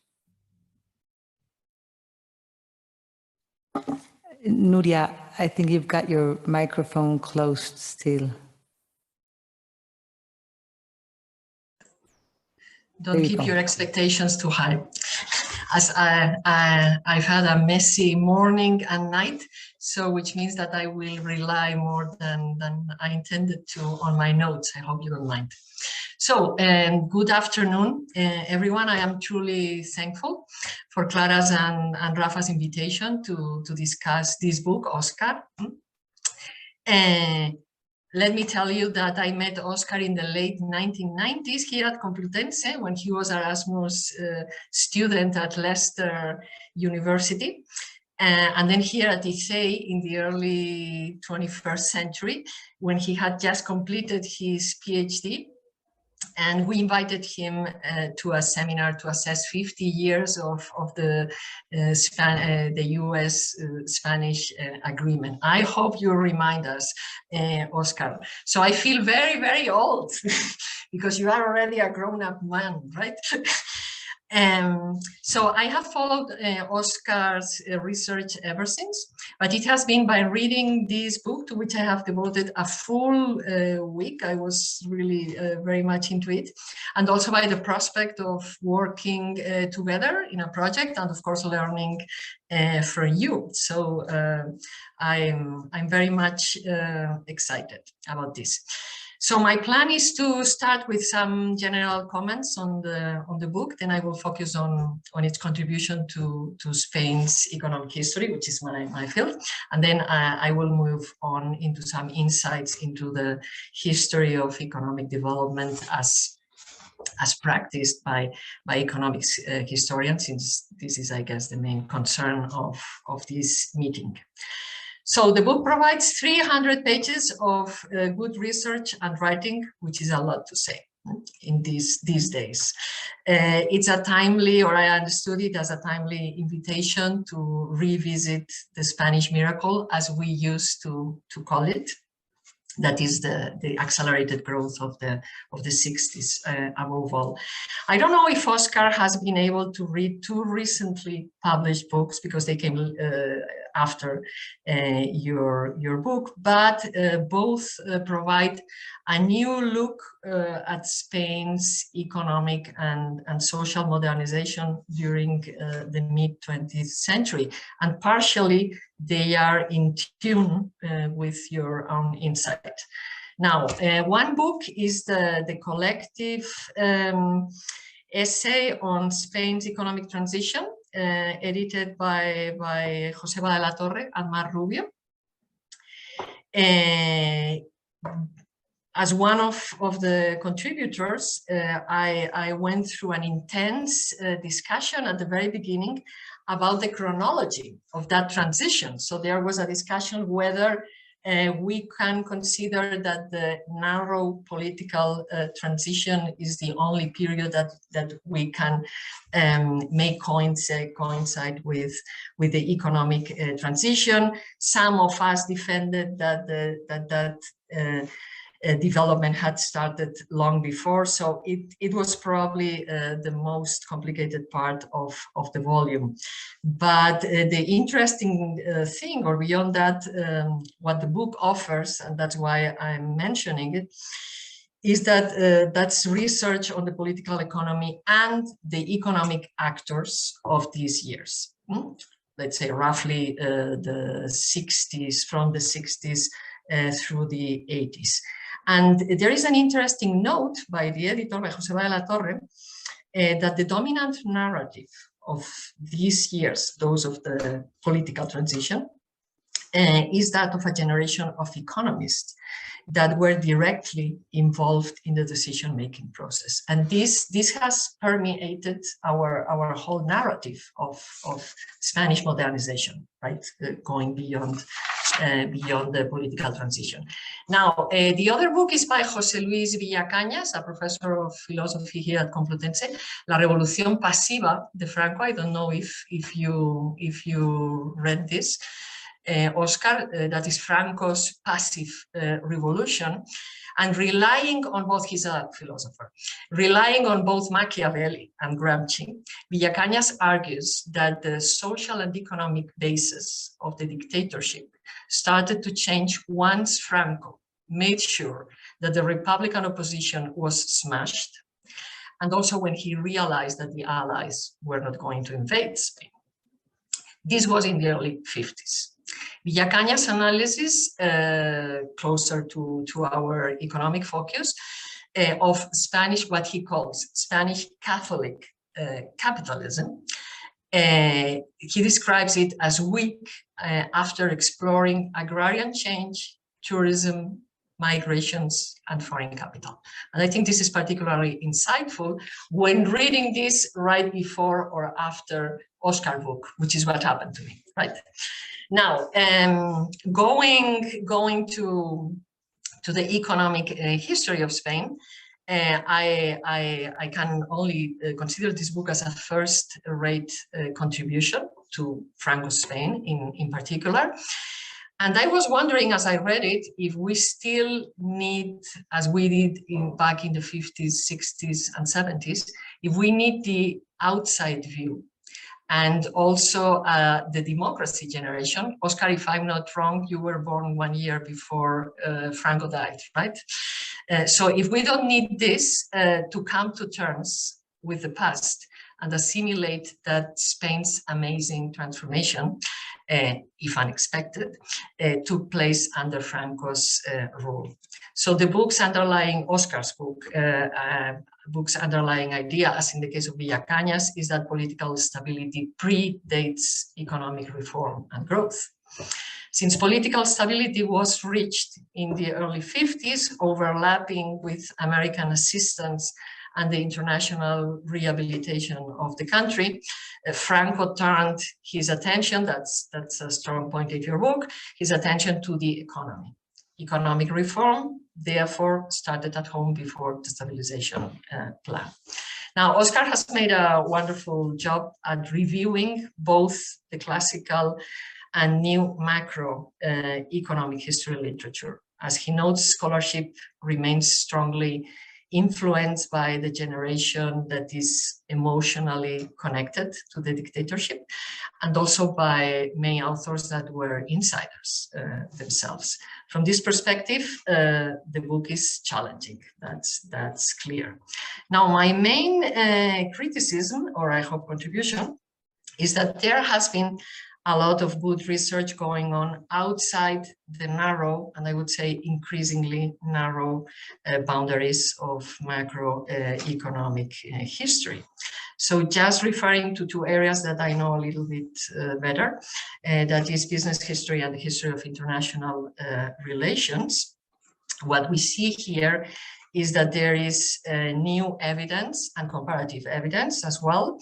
Nuria, I think you've got your microphone closed still. Don't keep your expectations too high. As I've had a messy morning and night, so which means that I will rely more than I intended to on my notes. I hope you don't mind. So, good afternoon, everyone. I am truly thankful for Clara's and Rafa's invitation to discuss this book, Óscar. Let me tell you that I met Óscar in the late 1990s here at Complutense when he was an Erasmus student at Leicester University. And then here at ICEI in the early 21st century when he had just completed his PhD. And we invited him to a seminar to assess 50 years of the US-Spanish agreement. I hope you remind us, Óscar. So I feel very, very old because you are already a grown-up man, right? So I have followed Óscar's research ever since, but it has been by reading this book to which I have devoted a full week. I was really very much into it, and also by the prospect of working together in a project and of course learning from you. So I'm very much excited about this. So my plan is to start with some general comments on the book, then I will focus on its contribution to Spain's economic history, which is my field, and then I will move on into some insights into the history of economic development as practiced by economics historians, since this is, I guess, the main concern of this meeting. So the book provides 300 pages of good research and writing, which is a lot to say in these days. It's a timely, or I understood it as a timely invitation to revisit the Spanish miracle, as we used to call it. That is the accelerated growth of the 60s above all. I don't know if Óscar has been able to read two recently published books because they came after your book, but both provide a new look at Spain's economic and social modernization during the mid-20th century, and partially they are in tune with your own insight. Now, one book is the collective essay on Spain's economic transition, edited by Joseba de la Torre and Mar Rubio. As one of the contributors, I went through an intense discussion at the very beginning about the chronology of that transition. So there was a discussion whether we can consider that the narrow political transition is the only period that we can make coincide with the economic transition. Some of us defended that development had started long before, so it was probably the most complicated part of the volume. But the interesting thing, or beyond that, what the book offers, and that's why I'm mentioning it, is that that's research on the political economy and the economic actors of these years. Let's say roughly the 60s, from the 60s through the 80s. And there is an interesting note by the editor, by José de la Torre, that the dominant narrative of these years, those of the political transition, is that of a generation of economists that were directly involved in the decision-making process. And this has permeated our whole narrative of Spanish modernization, right? Going beyond the political transition. Now, the other book is by José Luis Villacañas, a professor of philosophy here at Complutense, La Revolución Pasiva de Franco. I don't know if you read this. Óscar, that is Franco's passive revolution, and relying on both, he's a philosopher, relying on both Machiavelli and Gramsci, Villacañas argues that the social and economic basis of the dictatorship started to change once Franco made sure that the Republican opposition was smashed, and also when he realized that the Allies were not going to invade Spain. This was in the early 50s. Villacañas' analysis, closer to our economic focus, of Spanish, what he calls Spanish Catholic capitalism, he describes it as weak after exploring agrarian change, tourism, migrations, and foreign capital. And I think this is particularly insightful when reading this right before or after Óscar book, which is what happened to me, right? Now, going to the economic history of Spain, I can only consider this book as a first-rate contribution to Franco's Spain in particular. And I was wondering as I read it, if we still need, as we did back in the 50s, 60s, and 70s, if we need the outside view. And also the democracy generation. Óscar, if I'm not wrong, you were born 1 year before Franco died, right? So if we don't need this to come to terms with the past and assimilate that Spain's amazing transformation, if unexpected, took place under Franco's rule. So the books underlying Óscar's book, book's underlying idea, as in the case of Villacañas, is that political stability predates economic reform and growth. Since political stability was reached in the early 50s, overlapping with American assistance and the international rehabilitation of the country, Franco turned his attention, that's a strong point in your book, his attention to the economy. Economic reform, therefore, started at home before the stabilization plan. Now, Óscar has made a wonderful job at reviewing both the classical and new macro economic history literature. As he notes, scholarship remains strongly influenced by the generation that is emotionally connected to the dictatorship, and also by main authors that were insiders themselves. From this perspective, the book is challenging, that's clear. Now, my main criticism, or I hope contribution, is that there has been a lot of good research going on outside the narrow, and I would say increasingly narrow, boundaries of macroeconomic history. So just referring to two areas that I know a little bit better, that is business history and the history of international relations. What we see here is that there is new evidence and comparative evidence as well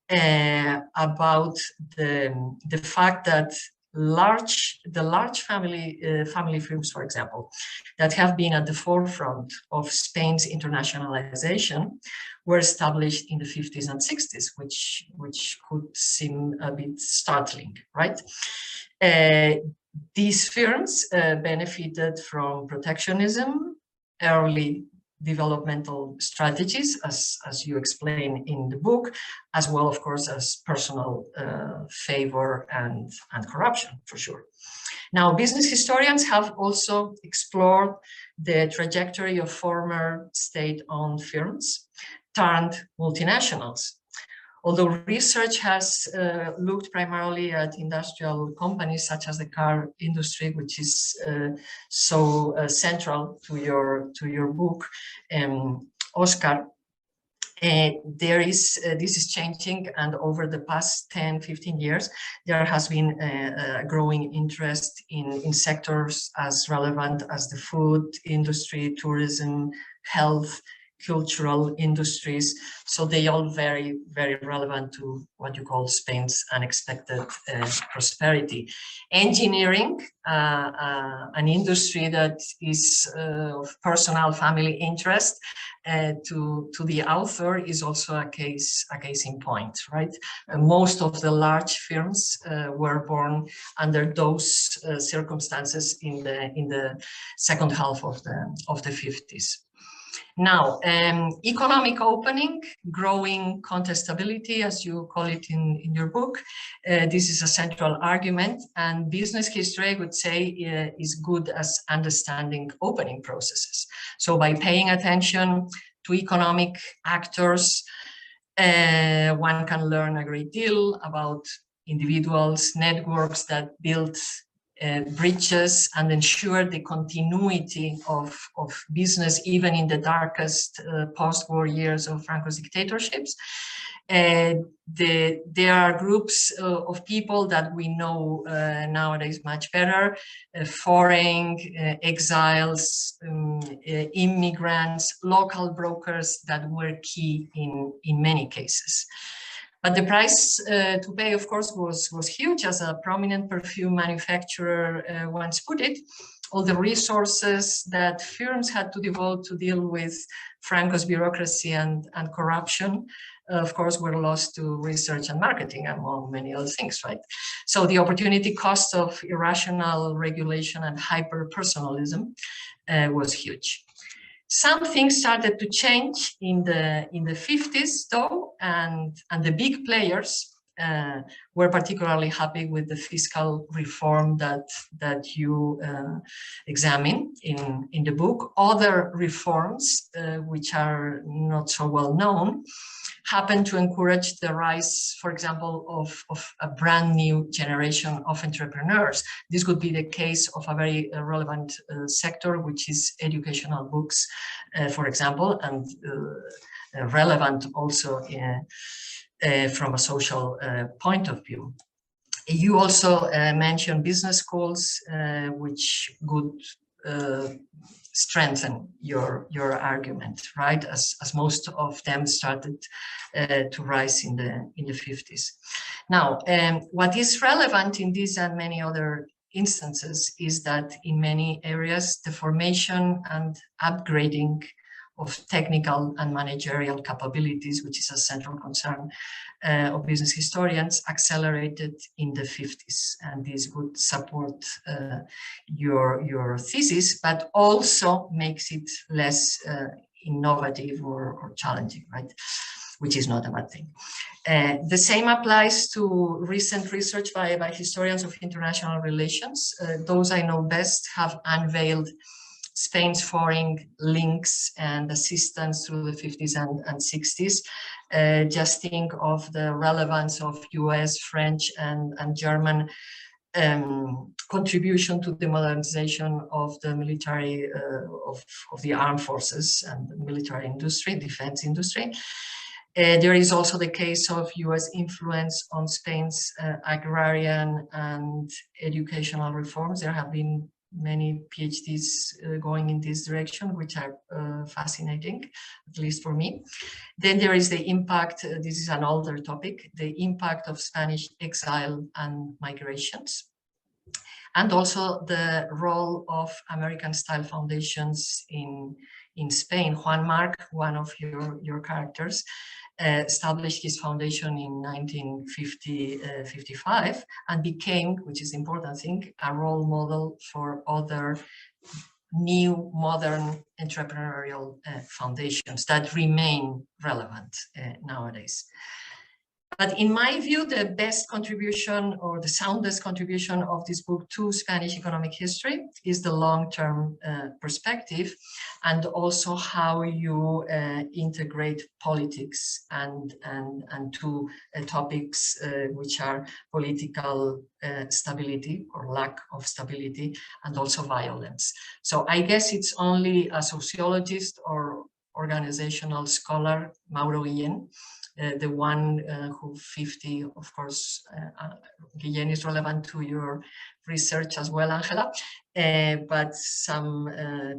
about the fact that the large family films, for example, that have been at the forefront of Spain's internationalization were established in the 50s and 60s, which could seem a bit startling, right? These firms benefited from protectionism, early developmental strategies, as you explain in the book, as well, of course, as personal favor and corruption, for sure. Now, business historians have also explored the trajectory of former state-owned firms turned multinationals. Although research has looked primarily at industrial companies such as the car industry, which is so central to your book, Óscar, this is changing, and over the past 10-15 years, there has been a growing interest in sectors as relevant as the food industry, tourism, health, cultural industries. So they all very, very relevant to what you call Spain's unexpected prosperity. Engineering, an industry that is of personal family interest to the author, is also a case in point, right? Most of the large firms were born under those circumstances in the second half of the 50s. Now, economic opening, growing contestability, as you call it in your book, this is a central argument, and business history, I would say, is good as understanding opening processes. So by paying attention to economic actors, one can learn a great deal about individuals, networks that build bridges and ensure the continuity of business even in the darkest post-war years of Franco's dictatorships. There are groups of people that we know nowadays much better, foreign, exiles, immigrants, local brokers that were key in many cases. But the price to pay, of course, was huge. As a prominent perfume manufacturer once put it, all the resources that firms had to devote to deal with Franco's bureaucracy and corruption, of course, were lost to research and marketing, among many other things, right? So the opportunity cost of irrational regulation and hyper-personalism was huge. Some things started to change in the 50s, though, and the big players were particularly happy with the fiscal reform that you examine in the book. Other reforms, which are not so well known, happen to encourage the rise, for example, of a brand new generation of entrepreneurs. This could be the case of a very relevant sector, which is educational books, for example, and relevant also from a social point of view. You also mentioned business schools, which could strengthen your argument, right? As most of them started to rise in the 50s. Now, what is relevant in this and many other instances is that in many areas, the formation and upgrading of technical and managerial capabilities, which is a central concern of business historians, accelerated in the 50s. And this would support your thesis, but also makes it less innovative or challenging, right? Which is not a bad thing. The same applies to recent research by historians of international relations. Those I know best have unveiled Spain's foreign links and assistance through the 50s and 60s. Just think of the relevance of US, French, and German contribution to the modernization of the military, of the armed forces and the military industry, defense industry. There is also the case of US influence on Spain's agrarian and educational reforms. There have been many PhDs going in this direction, which are fascinating, at least for me. Then there is the impact, this is an older topic, the impact of Spanish exile and migrations. and also the role of American-style foundations in Spain. Juan Marc, one of your characters, established his foundation in 1955 and became, which is important thing, a role model for other new modern entrepreneurial foundations that remain relevant nowadays. But in my view, the best contribution or the soundest contribution of this book to Spanish economic history is the long-term perspective, and also how you integrate politics and two topics which are political stability or lack of stability, and also violence. So I guess it's only a sociologist or organizational scholar, Mauro Guillén, the one who 50, of course, Guillén is relevant to your research as well, Ángela, but some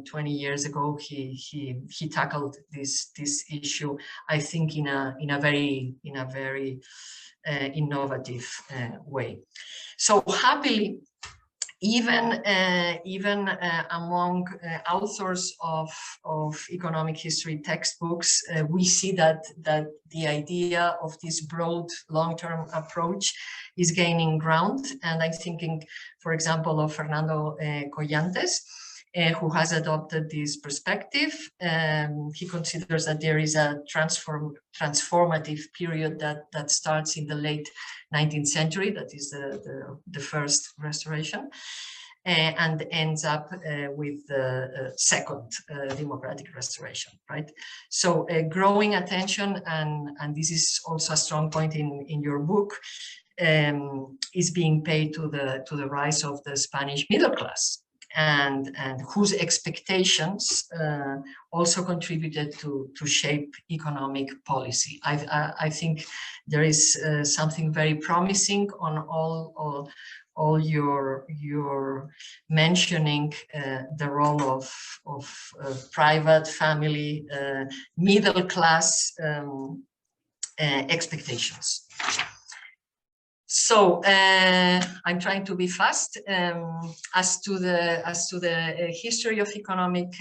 20 years ago he tackled this issue, I think, in a very innovative way. So happily, even among authors of economic history textbooks, we see that the idea of this broad long-term approach is gaining ground. And I'm thinking, for example, of Fernando Collantes, who has adopted this perspective. He considers that there is a transformative period that starts in the late 19th century, that is the first restoration, and ends up with the second democratic restoration, right? So growing attention, and this is also a strong point in your book, is being paid to the rise of the Spanish middle class, and whose expectations also contributed to shape economic policy. I think there is something very promising on all your mentioning the role of private family, middle class expectations. So I'm trying to be fast. As to the history of economic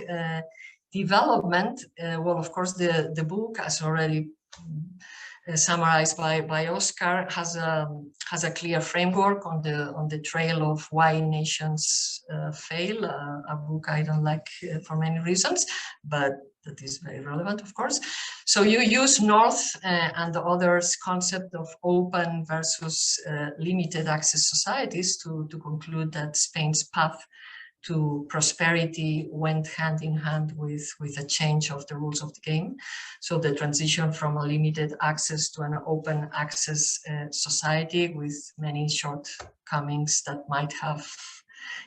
development, well, of course, the book, as already summarized by Óscar, has a clear framework on the trail of why nations fail. A book I don't like for many reasons, but that is very relevant, of course. So you use North and the others' concept of open versus limited access societies to conclude that Spain's path to prosperity went hand in hand with a change of the rules of the game. So the transition from a limited access to an open access society with many shortcomings that might have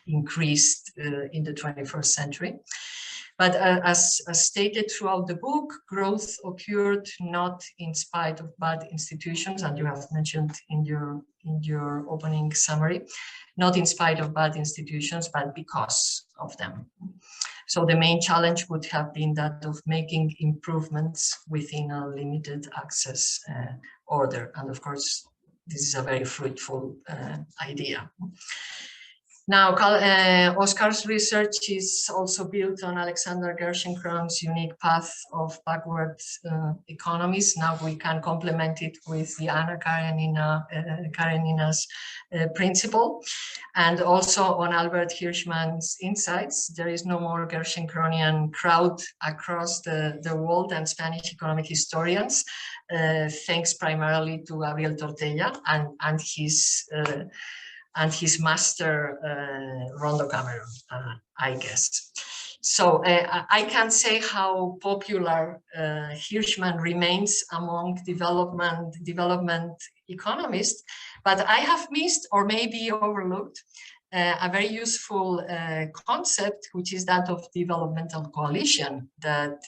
increased in the 21st century. But as stated throughout the book, growth occurred not in spite of bad institutions, and you have mentioned in your opening summary, not in spite of bad institutions, but because of them. So the main challenge would have been that of making improvements within a limited access order. And of course, this is a very fruitful idea. Now, Óscar's research is also built on Alexander Gerschenkron's unique path of backward economies. Now we can complement it with the Anna Karenina's principle, and also on Albert Hirschman's insights. There is no more Gerschenkonian crowd across the world and Spanish economic historians, thanks primarily to Gabriel Tortella and his master, Rondo Cameron, I guess. So I can't say how popular Hirschman remains among development economists, but I have missed or maybe overlooked a very useful concept, which is that of developmental coalition, that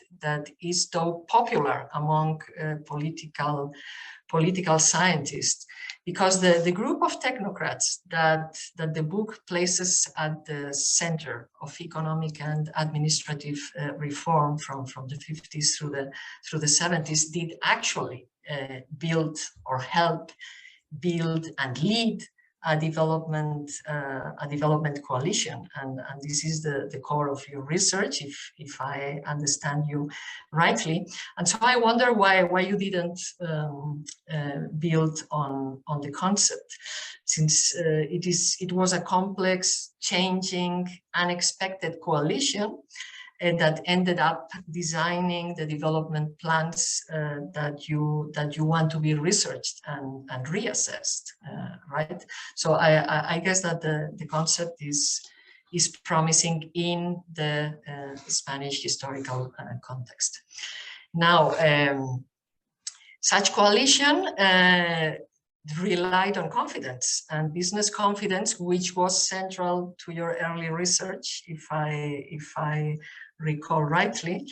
is so popular among political scientists, because the group of technocrats that the book places at the center of economic and administrative reform from the 50s through the 70s did actually build or help build and lead a development coalition, and this is the core of your research, if I understand you rightly. And so I wonder why you didn't build on the concept, since it was a complex, changing, unexpected coalition that ended up designing the development plans that you want to be researched and reassessed, right? So I guess that the concept is promising in the Spanish historical context. Now, such coalition relied on confidence and business confidence, which was central to your early research, if I recall rightly.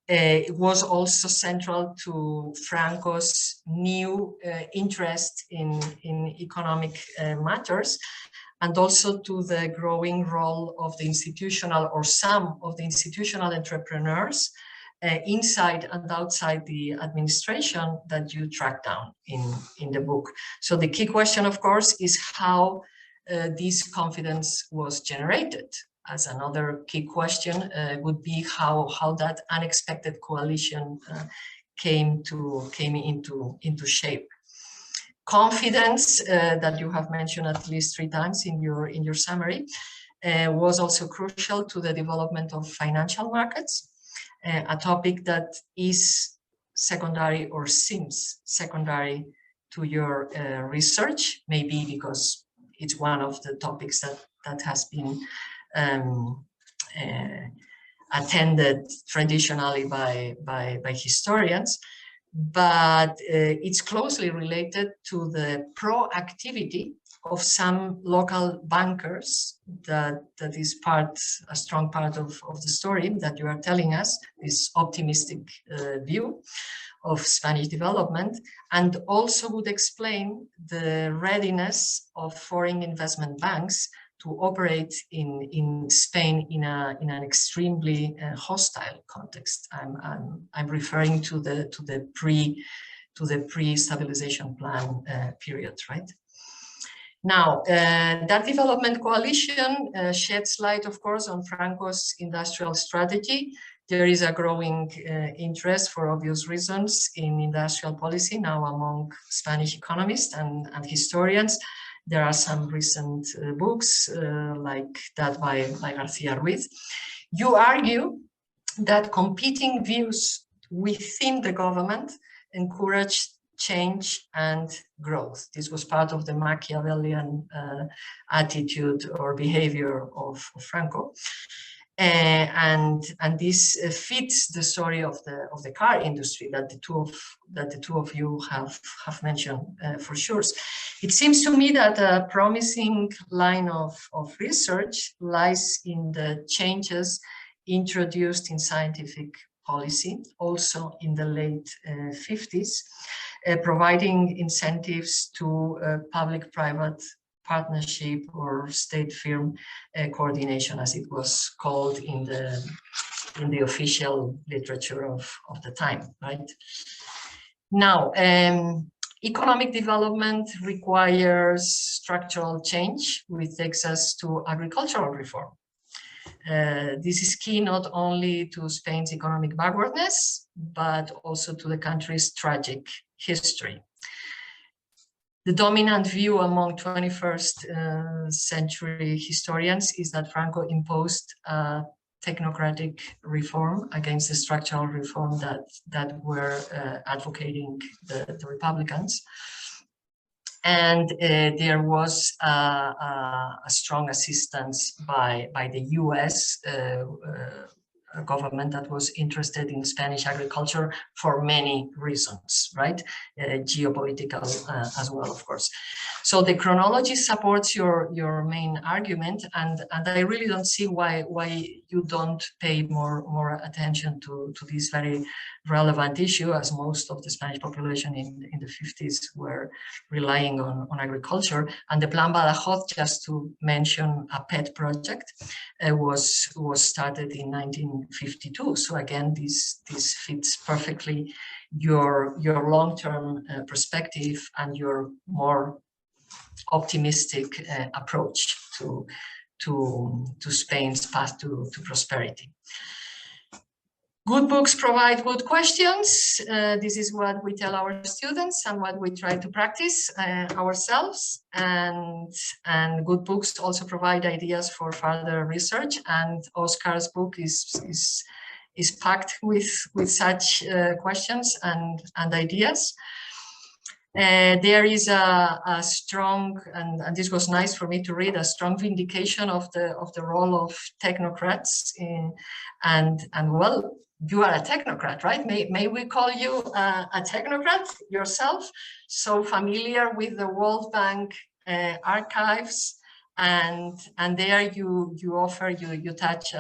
It was also central to Franco's new interest in economic matters, and also to the growing role of the institutional, or some of the institutional entrepreneurs inside and outside the administration that you track down in the book. So the key question, of course, is how this confidence was generated. As another key question would be how that unexpected coalition came into shape. Confidence that you have mentioned at least 3 times in your summary was also crucial to the development of financial markets, a topic that is secondary, or seems secondary, to your research, maybe because it's one of the topics that has been attended traditionally by historians, but it's closely related to the proactivity of some local bankers that is a strong part of the story that you are telling us, this optimistic view of Spanish development, and also would explain the readiness of foreign investment banks to operate in Spain in an extremely hostile context. I'm referring to the pre-stabilization plan period, right? Now, that development coalition sheds light, of course, on Franco's industrial strategy. There is a growing interest, for obvious reasons, in industrial policy now among Spanish economists and historians. There are some recent books like that by García Ruiz. You argue that competing views within the government encouraged change and growth. This was part of the Machiavellian attitude or behavior of Franco. And this fits the story of the car industry that the two of you have mentioned for sure. It seems to me that a promising line of research lies in the changes introduced in scientific policy, also in the late 50s, providing incentives to public-private partnership or state-firm coordination, as it was called in the official literature of the time, right? Now, economic development requires structural change, which takes us to agricultural reform. This is key not only to Spain's economic backwardness, but also to the country's tragic history. The dominant view among 21st century historians is that Franco imposed a technocratic reform against the structural reform that were advocating the Republicans. And there was a strong assistance by the US government that was interested in Spanish agriculture for many reasons, right? Geopolitical as well, of course. So the chronology supports your main argument, and I really don't see why you don't pay more attention to this very relevant issue, as most of the Spanish population in the 50s were relying on agriculture. And the Plan Badajoz, just to mention a pet project, was started in 1952. So again, this fits perfectly your long-term perspective and your more optimistic approach to Spain's path to prosperity. Good books provide good questions. This is what we tell our students and what we try to practice ourselves. And good books also provide ideas for further research. And Óscar's book is packed with such questions and ideas. There is a strong, and this was nice for me to read, a strong vindication of the role of technocrats and well, you are a technocrat, right? May we call you a technocrat yourself? So familiar with the World Bank archives, and there you offer, you touch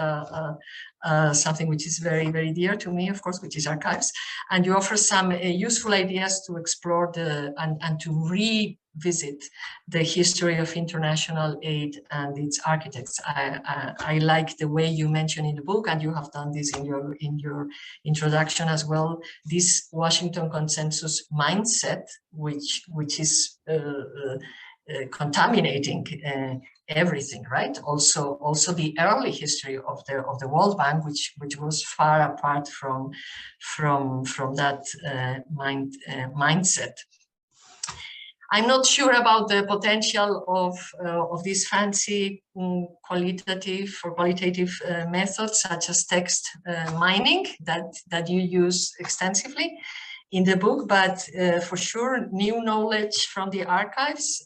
something which is very, very dear to me, of course, which is archives, and you offer some useful ideas to explore and to revisit the history of international aid and its architects. I like the way you mention in the book, and you have done this in your introduction as well, this Washington consensus mindset, which is contaminating everything, right? Also the early history of the World Bank, which was far apart from that mindset. I'm not sure about the potential of these fancy qualitative methods such as text mining that you use extensively in the book, but for sure new knowledge from the archives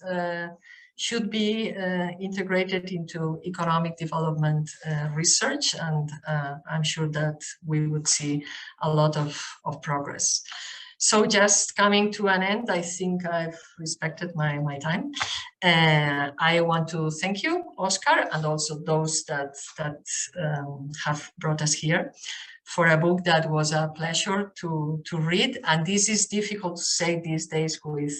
should be integrated into economic development research, and I'm sure that we would see a lot of progress. So just coming to an end, I think I've respected my time. I want to thank you, Óscar, and also those that have brought us here, for a book that was a pleasure to read. And this is difficult to say these days with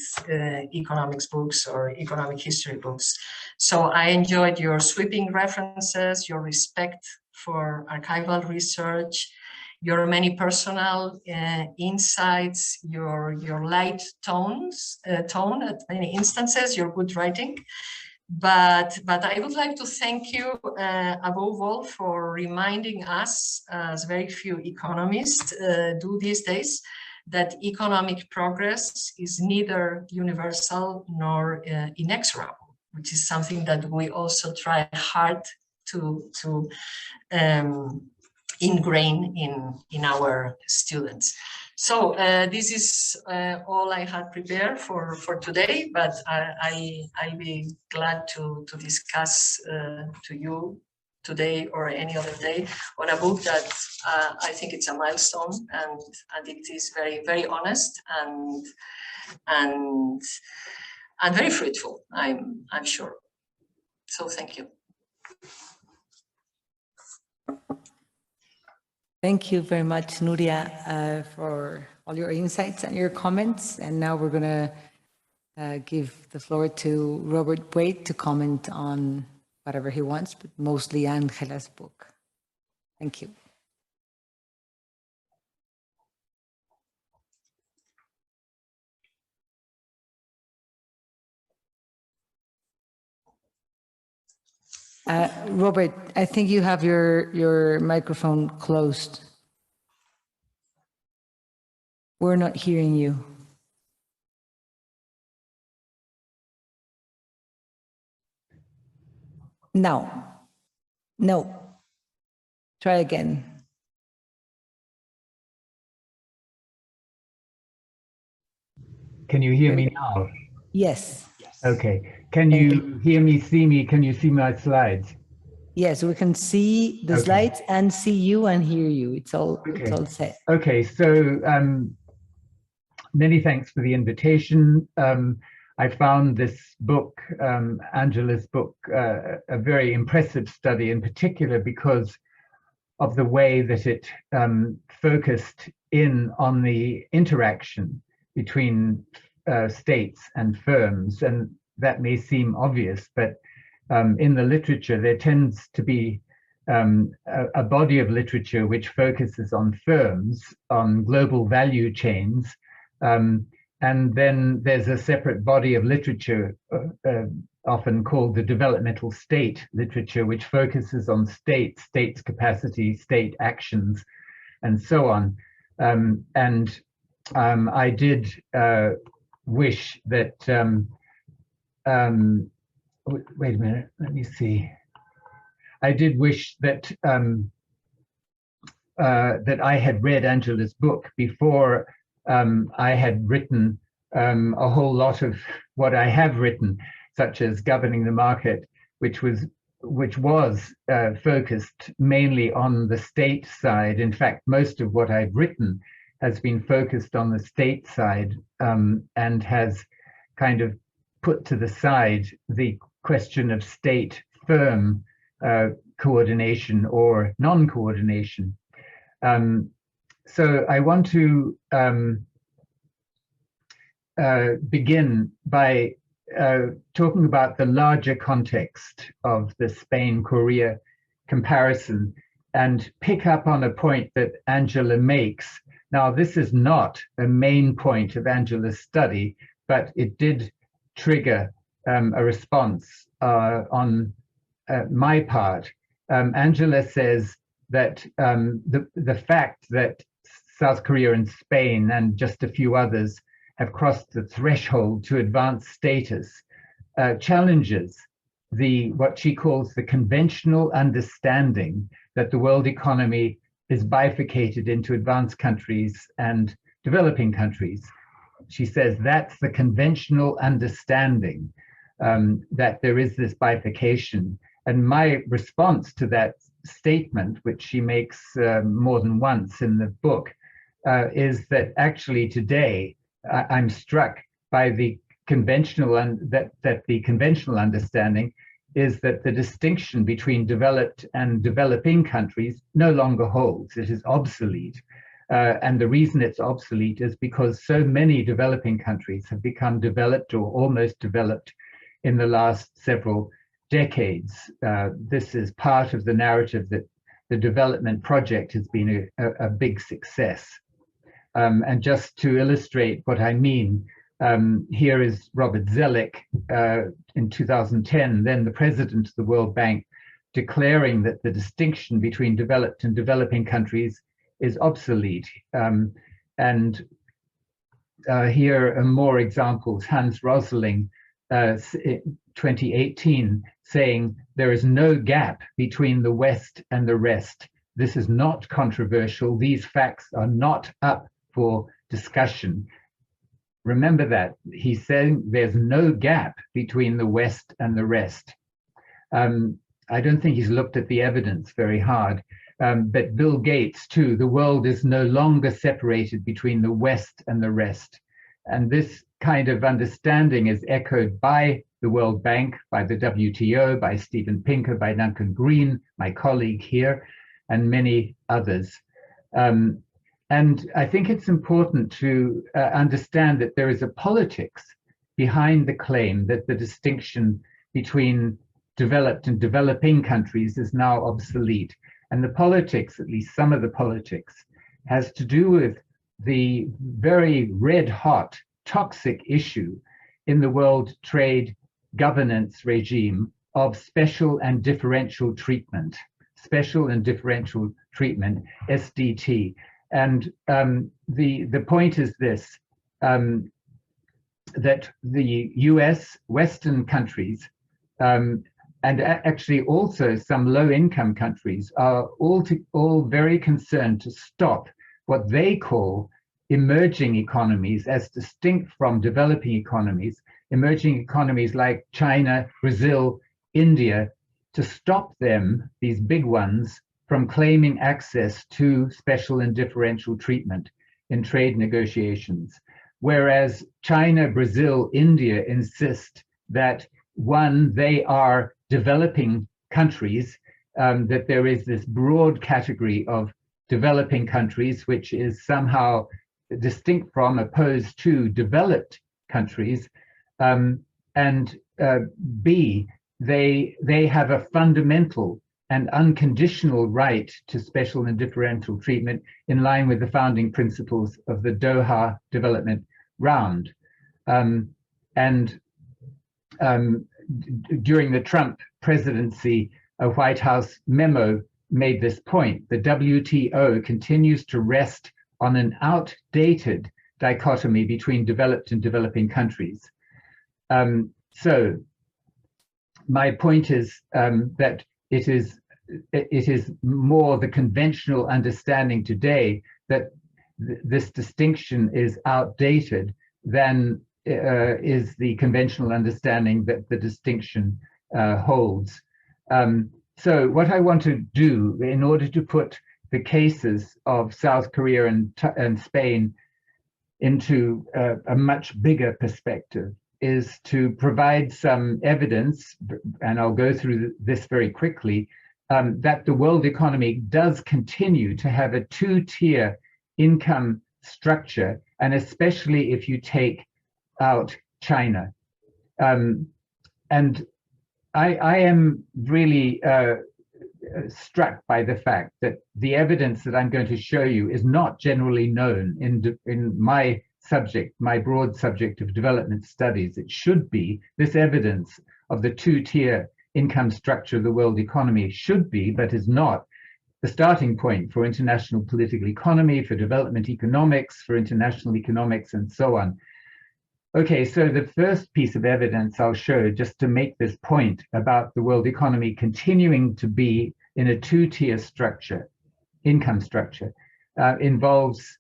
economics books or economic history books. So I enjoyed your sweeping references, your respect for archival research, your many personal insights, your light tone at many instances, your good writing. But I would like to thank you above all for reminding us, as very few economists do these days, that economic progress is neither universal nor inexorable, which is something that we also try hard to ingrain in our students. So this is all I had prepared for today, but I'll be glad to discuss to you today or any other day on a book that I think it's a milestone, and it is very, very honest and very fruitful, I'm sure. So thank you. Thank you very much, Nuria, for all your insights and your comments. And now we're going to give the floor to Robert Wade to comment on whatever he wants, but mostly Ángela's book. Thank you. Robert, I think you have your microphone closed. We're not hearing you. No. Try again. Can you hear me now? Yes. Okay. Can you hear me, see me? Can you see my slides? Yes, we can see the slides and see you and hear you. It's all set. Okay, so many thanks for the invitation. I found this book, Ángela's book, a very impressive study, in particular because of the way that it focused in on the interaction between states and firms. And that may seem obvious, but in the literature, there tends to be a body of literature which focuses on firms, on global value chains, and and then there's a separate body of literature, often called the developmental state literature, which focuses on states' capacity, state actions, and so on. I did wish that, wait a minute, let me see. I did wish that that I had read Ángela's book before I had written a whole lot of what I have written, such as Governing the Market, which was focused mainly on the state side. In fact, most of what I've written has been focused on the state side, and has kind of put to the side the question of state firm coordination or non-coordination. So I want to begin by talking about the larger context of the Spain-Korea comparison and pick up on a point that Ángela makes. Now, this is not a main point of Ángela's study, but it did trigger a response on my part. Ángela says that the fact that South Korea and Spain and just a few others have crossed the threshold to advanced status challenges what she calls the conventional understanding that the world economy is bifurcated into advanced countries and developing countries. She says that's the conventional understanding, that there is this bifurcation. And my response to that statement, which she makes more than once in the book, is that actually today I'm struck by the conventional that the conventional understanding is that the distinction between developed and developing countries no longer holds. It is obsolete. And the reason it's obsolete is because so many developing countries have become developed or almost developed in the last several decades. This is part of the narrative that the development project has been a big success. And just to illustrate what I mean, here is Robert Zoellick in 2010, then the president of the World Bank, declaring that the distinction between developed and developing countries is obsolete. And here are more examples. Hans Rosling, 2018, saying there is no gap between the West and the rest. This is not controversial. These facts are not up for discussion. Remember that. He's saying there's no gap between the West and the rest. I don't think he's looked at the evidence very hard. But Bill Gates, too, the world is no longer separated between the West and the rest. And this kind of understanding is echoed by the World Bank, by the WTO, by Steven Pinker, by Duncan Green, my colleague here, and many others. And I think it's important to understand that there is a politics behind the claim that the distinction between developed and developing countries is now obsolete. And the politics, at least some of the politics, has to do with the very red-hot, toxic issue in the world trade governance regime of special and differential treatment, SDT. And the point is this, that the US, Western countries, and actually also some low-income countries are all very concerned to stop what they call emerging economies as distinct from developing economies, emerging economies like China, Brazil, India, to stop them, these big ones, from claiming access to special and differential treatment in trade negotiations. Whereas China, Brazil, India insist that, one, they are developing countries, that there is this broad category of developing countries, which is somehow distinct from, opposed to developed countries, and B, they have a fundamental and unconditional right to special and differential treatment in line with the founding principles of the Doha Development round. During the Trump presidency, a White House memo made this point. The WTO continues to rest on an outdated dichotomy between developed and developing countries. So my point is that it is more the conventional understanding today that this distinction is outdated than is the conventional understanding that the distinction holds. So what I want to do in order to put the cases of South Korea and Spain into a much bigger perspective is to provide some evidence, and I'll go through this very quickly, that the world economy does continue to have a two-tier income structure, and especially if you take out China. And I am really struck by the fact that the evidence that I'm going to show you is not generally known in my subject, my broad subject of development studies. It should be. This evidence of the two-tier income structure of the world economy should be, but is not, the starting point for international political economy, for development economics, for international economics, and so on. Okay, so the first piece of evidence I'll show, just to make this point about the world economy continuing to be in a two-tier structure, income structure, involves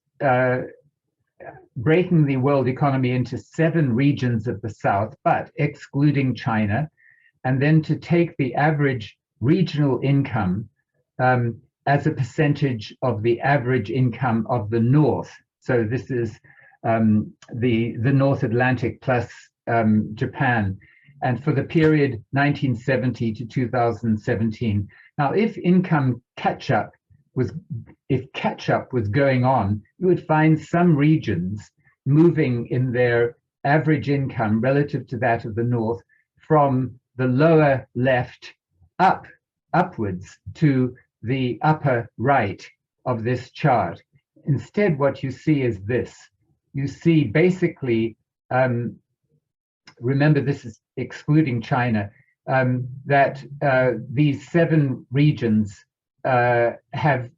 breaking the world economy into 7 regions of the South, but excluding China, and then to take the average regional income as a percentage of the average income of the North. So this is the North Atlantic plus Japan, and for the period 1970 to 2017. Now, if catch-up was going on, you would find some regions moving in their average income relative to that of the North from the lower left upwards to the upper right of this chart. Instead, what you see is this. You see basically, remember this is excluding China, that these 7 regions have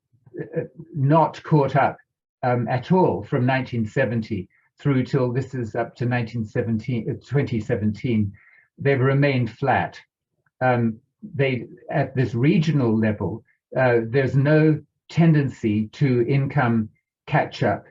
not caught up at all from 1970 through till this is up to 2017. They've remained flat. At this regional level, there's no tendency to income catch-up.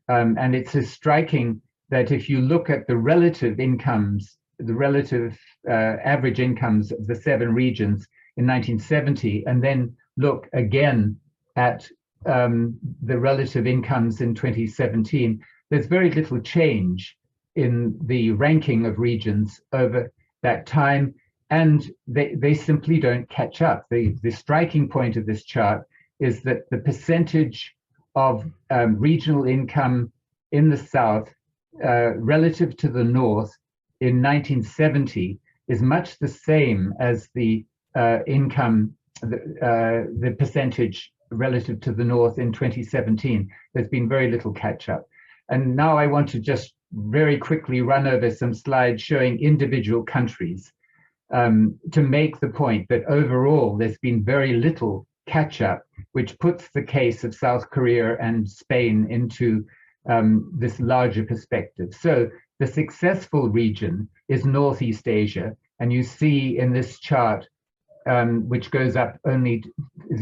And it's striking that if you look at the relative incomes, the relative average incomes of the 7 regions in 1970, and then look again at the relative incomes in 2017, there's very little change in the ranking of regions over that time, and they simply don't catch up. The striking point of this chart is that the percentage of regional income in the South relative to the North in 1970 is much the same as the income, the percentage relative to the North in 2017. There's been very little catch-up. And now I want to just very quickly run over some slides showing individual countries to make the point that overall there's been very little catch-up, which puts the case of South Korea and Spain into this larger perspective. So the successful region is Northeast Asia, and you see in this chart, which goes up it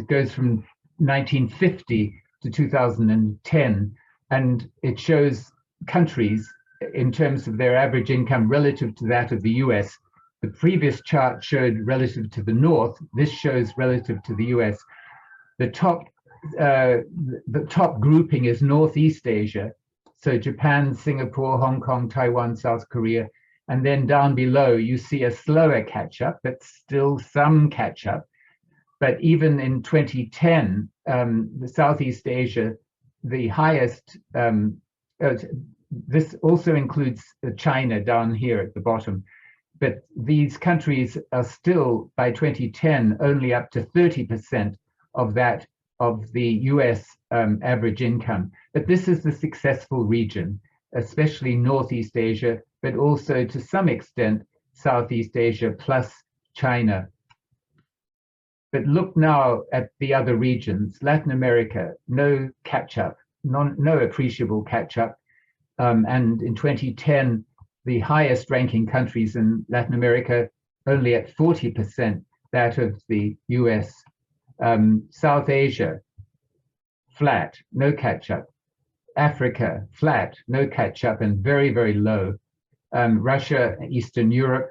goes from 1950 to 2010, and it shows countries in terms of their average income relative to that of the US. The previous chart showed relative to the North. This shows relative to the US. The top grouping is Northeast Asia, so Japan, Singapore, Hong Kong, Taiwan, South Korea, and then down below you see a slower catch-up, but still some catch-up. But even in 2010, the Southeast Asia, the highest, this also includes China down here at the bottom, but these countries are still, by 2010, only up to 30% of that of the US average income. But this is the successful region. especially Northeast Asia, but also to some extent Southeast Asia plus China. But look now at the other regions. Latin America, no catch-up, no appreciable catch-up. And in 2010, the highest ranking countries in Latin America, only at 40% that of the US. South Asia, flat, no catch-up. Africa, flat, no catch-up, and very, very low. Russia, Eastern Europe,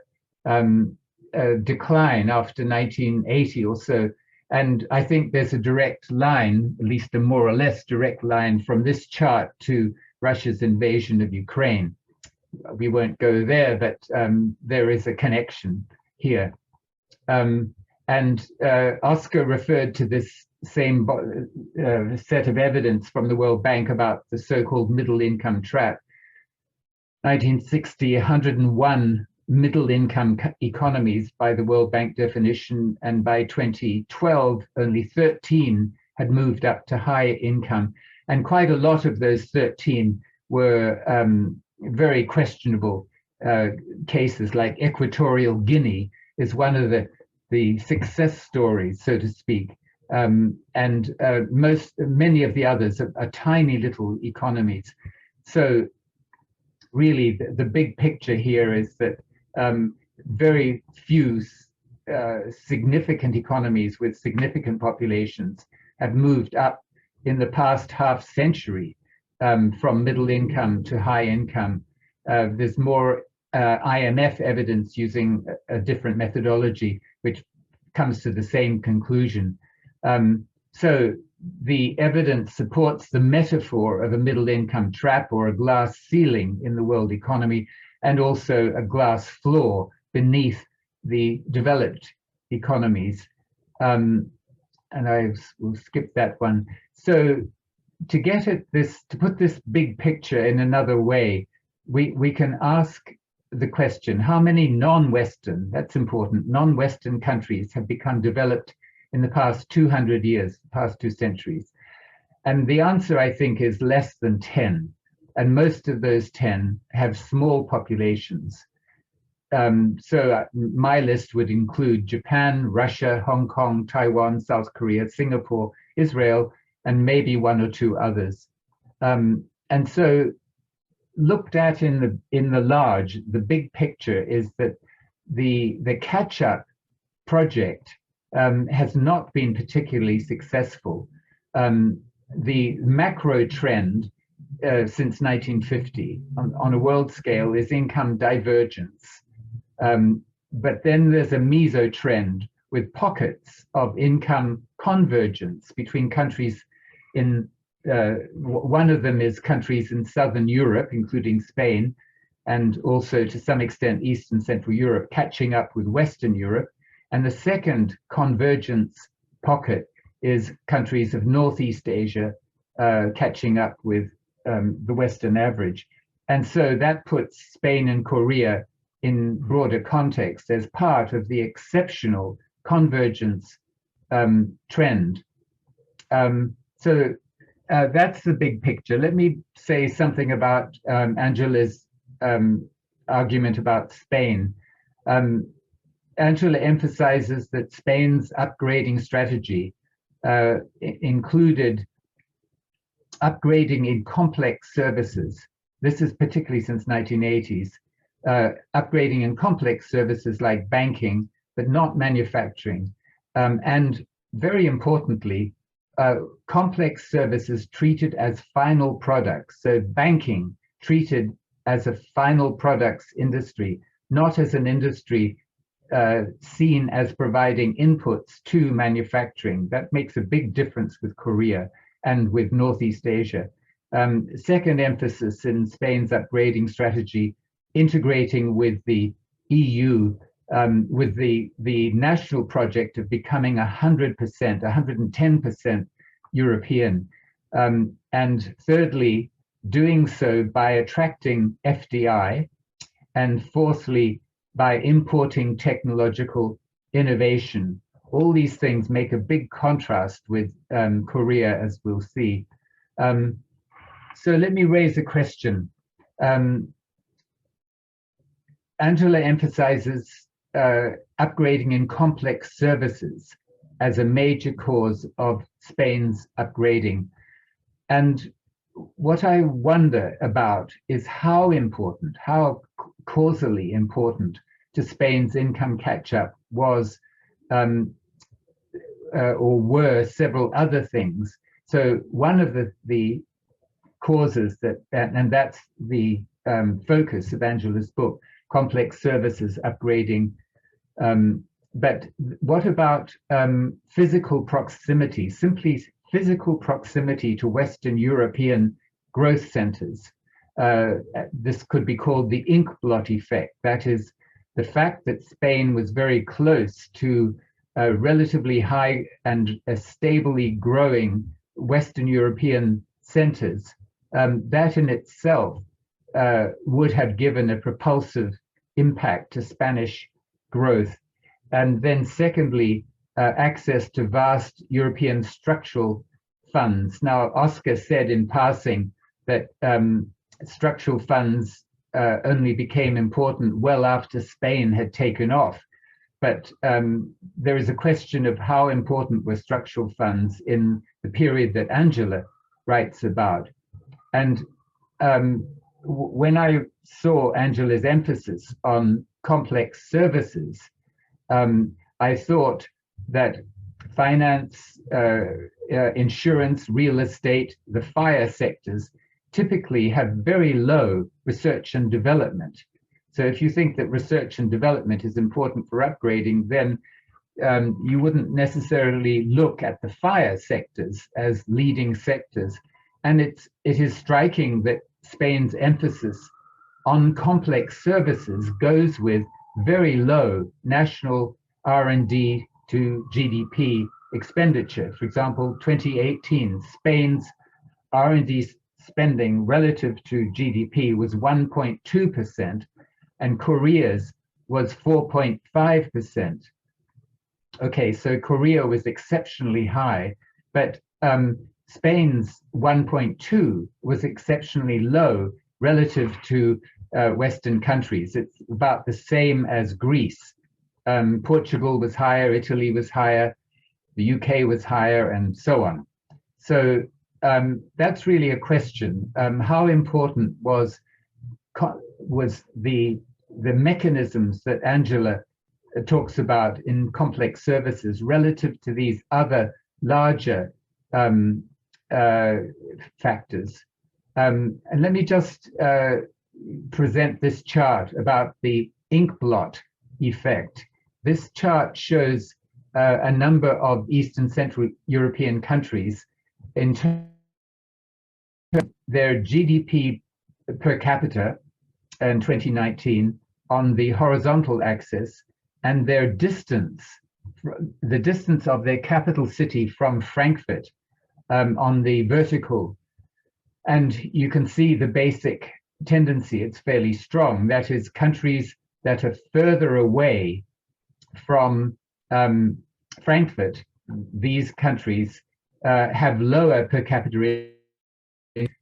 decline after 1980 or so. And I think there's a direct line, at least a more or less direct line from this chart to Russia's invasion of Ukraine. We won't go there, but there is a connection here. Óscar referred to this same set of evidence from the World Bank about the so-called middle income trap. 1960, 101 middle income economies by the World Bank definition, and by 2012, only 13 had moved up to high income. And quite a lot of those 13 were very questionable cases, like Equatorial Guinea is one of the success stories, so to speak. Many of the others are tiny little economies. So really the big picture here is that very few significant economies with significant populations have moved up in the past half century from middle income to high income. There's more IMF evidence using a different methodology, which comes to the same conclusion. So the evidence supports the metaphor of a middle income trap or a glass ceiling in the world economy, and also a glass floor beneath the developed economies. And I will skip that one. So to get at this, to put this big picture in another way, we can ask the question, how many non-Western, that's important, non-Western countries have become developed in the past 200 years, past 2 centuries? And the answer, I think, is less than 10. And most of those 10 have small populations. So my list would include Japan, Russia, Hong Kong, Taiwan, South Korea, Singapore, Israel, and maybe 1 or 2 others. And so looked at in the large, the big picture is that the catch-up project has not been particularly successful. The macro trend since 1950 on a world scale is income divergence. But then there's a meso trend with pockets of income convergence between countries in, one of them is countries in Southern Europe, including Spain, and also to some extent Eastern Central Europe, catching up with Western Europe. And the second convergence pocket is countries of Northeast Asia catching up with the Western average. And so that puts Spain and Korea in broader context as part of the exceptional convergence trend. So that's the big picture. Let me say something about Ángela's argument about Spain. Ángela emphasizes that Spain's upgrading strategy included upgrading in complex services. This is particularly since 1980s. Upgrading in complex services like banking, but not manufacturing. And very importantly, complex services treated as final products. So banking treated as a final products industry, not as an industry seen as providing inputs to manufacturing. That makes a big difference with Korea and with Northeast Asia. Second emphasis in Spain's upgrading strategy, integrating with the EU, with the national project of becoming 100%, 110% European. And thirdly, doing so by attracting FDI, and fourthly, by importing technological innovation. All these things make a big contrast with Korea, as we'll see. So let me raise a question. Ángela emphasizes upgrading in complex services as a major cause of Spain's upgrading. And what I wonder about is how important, how causally important to Spain's income catch-up was or were several other things. So one of the causes and that's the focus of Ángela's book, complex services upgrading. But what about physical proximity, simply physical proximity to Western European growth centers? This could be called the ink blot effect. That is, the fact that Spain was very close to relatively high and stably growing Western European centers, that in itself would have given a propulsive impact to Spanish growth. And then secondly, access to vast European structural funds. Now, Óscar said in passing that structural funds only became important well after Spain had taken off. But there is a question of how important were structural funds in the period that Ángela writes about. And when I saw Ángela's emphasis on complex services, I thought that finance, insurance, real estate, the FIRE sectors typically have very low research and development. So if you think that research and development is important for upgrading, then you wouldn't necessarily look at the FIRE sectors as leading sectors. And it is striking that Spain's emphasis on complex services goes with very low national R&D to GDP expenditure. For example, 2018, Spain's R&D spending relative to GDP was 1.2%, and Korea's was 4.5%. Okay, so Korea was exceptionally high, but Spain's 1.2 was exceptionally low relative to Western countries. It's about the same as Greece. Portugal was higher, Italy was higher, the UK was higher, and so on. So that's really a question. How important was the mechanisms that Ángela talks about in complex services relative to these other larger factors? And let me just present this chart about the ink blot effect. This chart shows a number of Eastern Central European countries in terms of their GDP per capita in 2019 on the horizontal axis, and their distance, the distance of their capital city from Frankfurt on the vertical. And you can see the basic tendency, it's fairly strong. That is, countries that are further away from Frankfurt, these countries have lower per capita,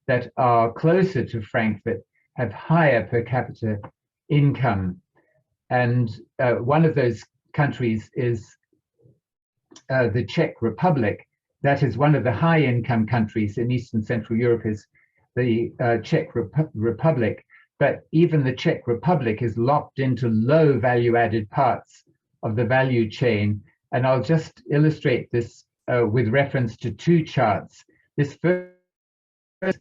that are closer to Frankfurt have higher per capita income. And one of those countries is the Czech Republic. That is one of the high income countries in Eastern Central Europe, is the Czech Republic. But even the Czech Republic is locked into low value added parts of the value chain. And I'll just illustrate this with reference to two charts. This first,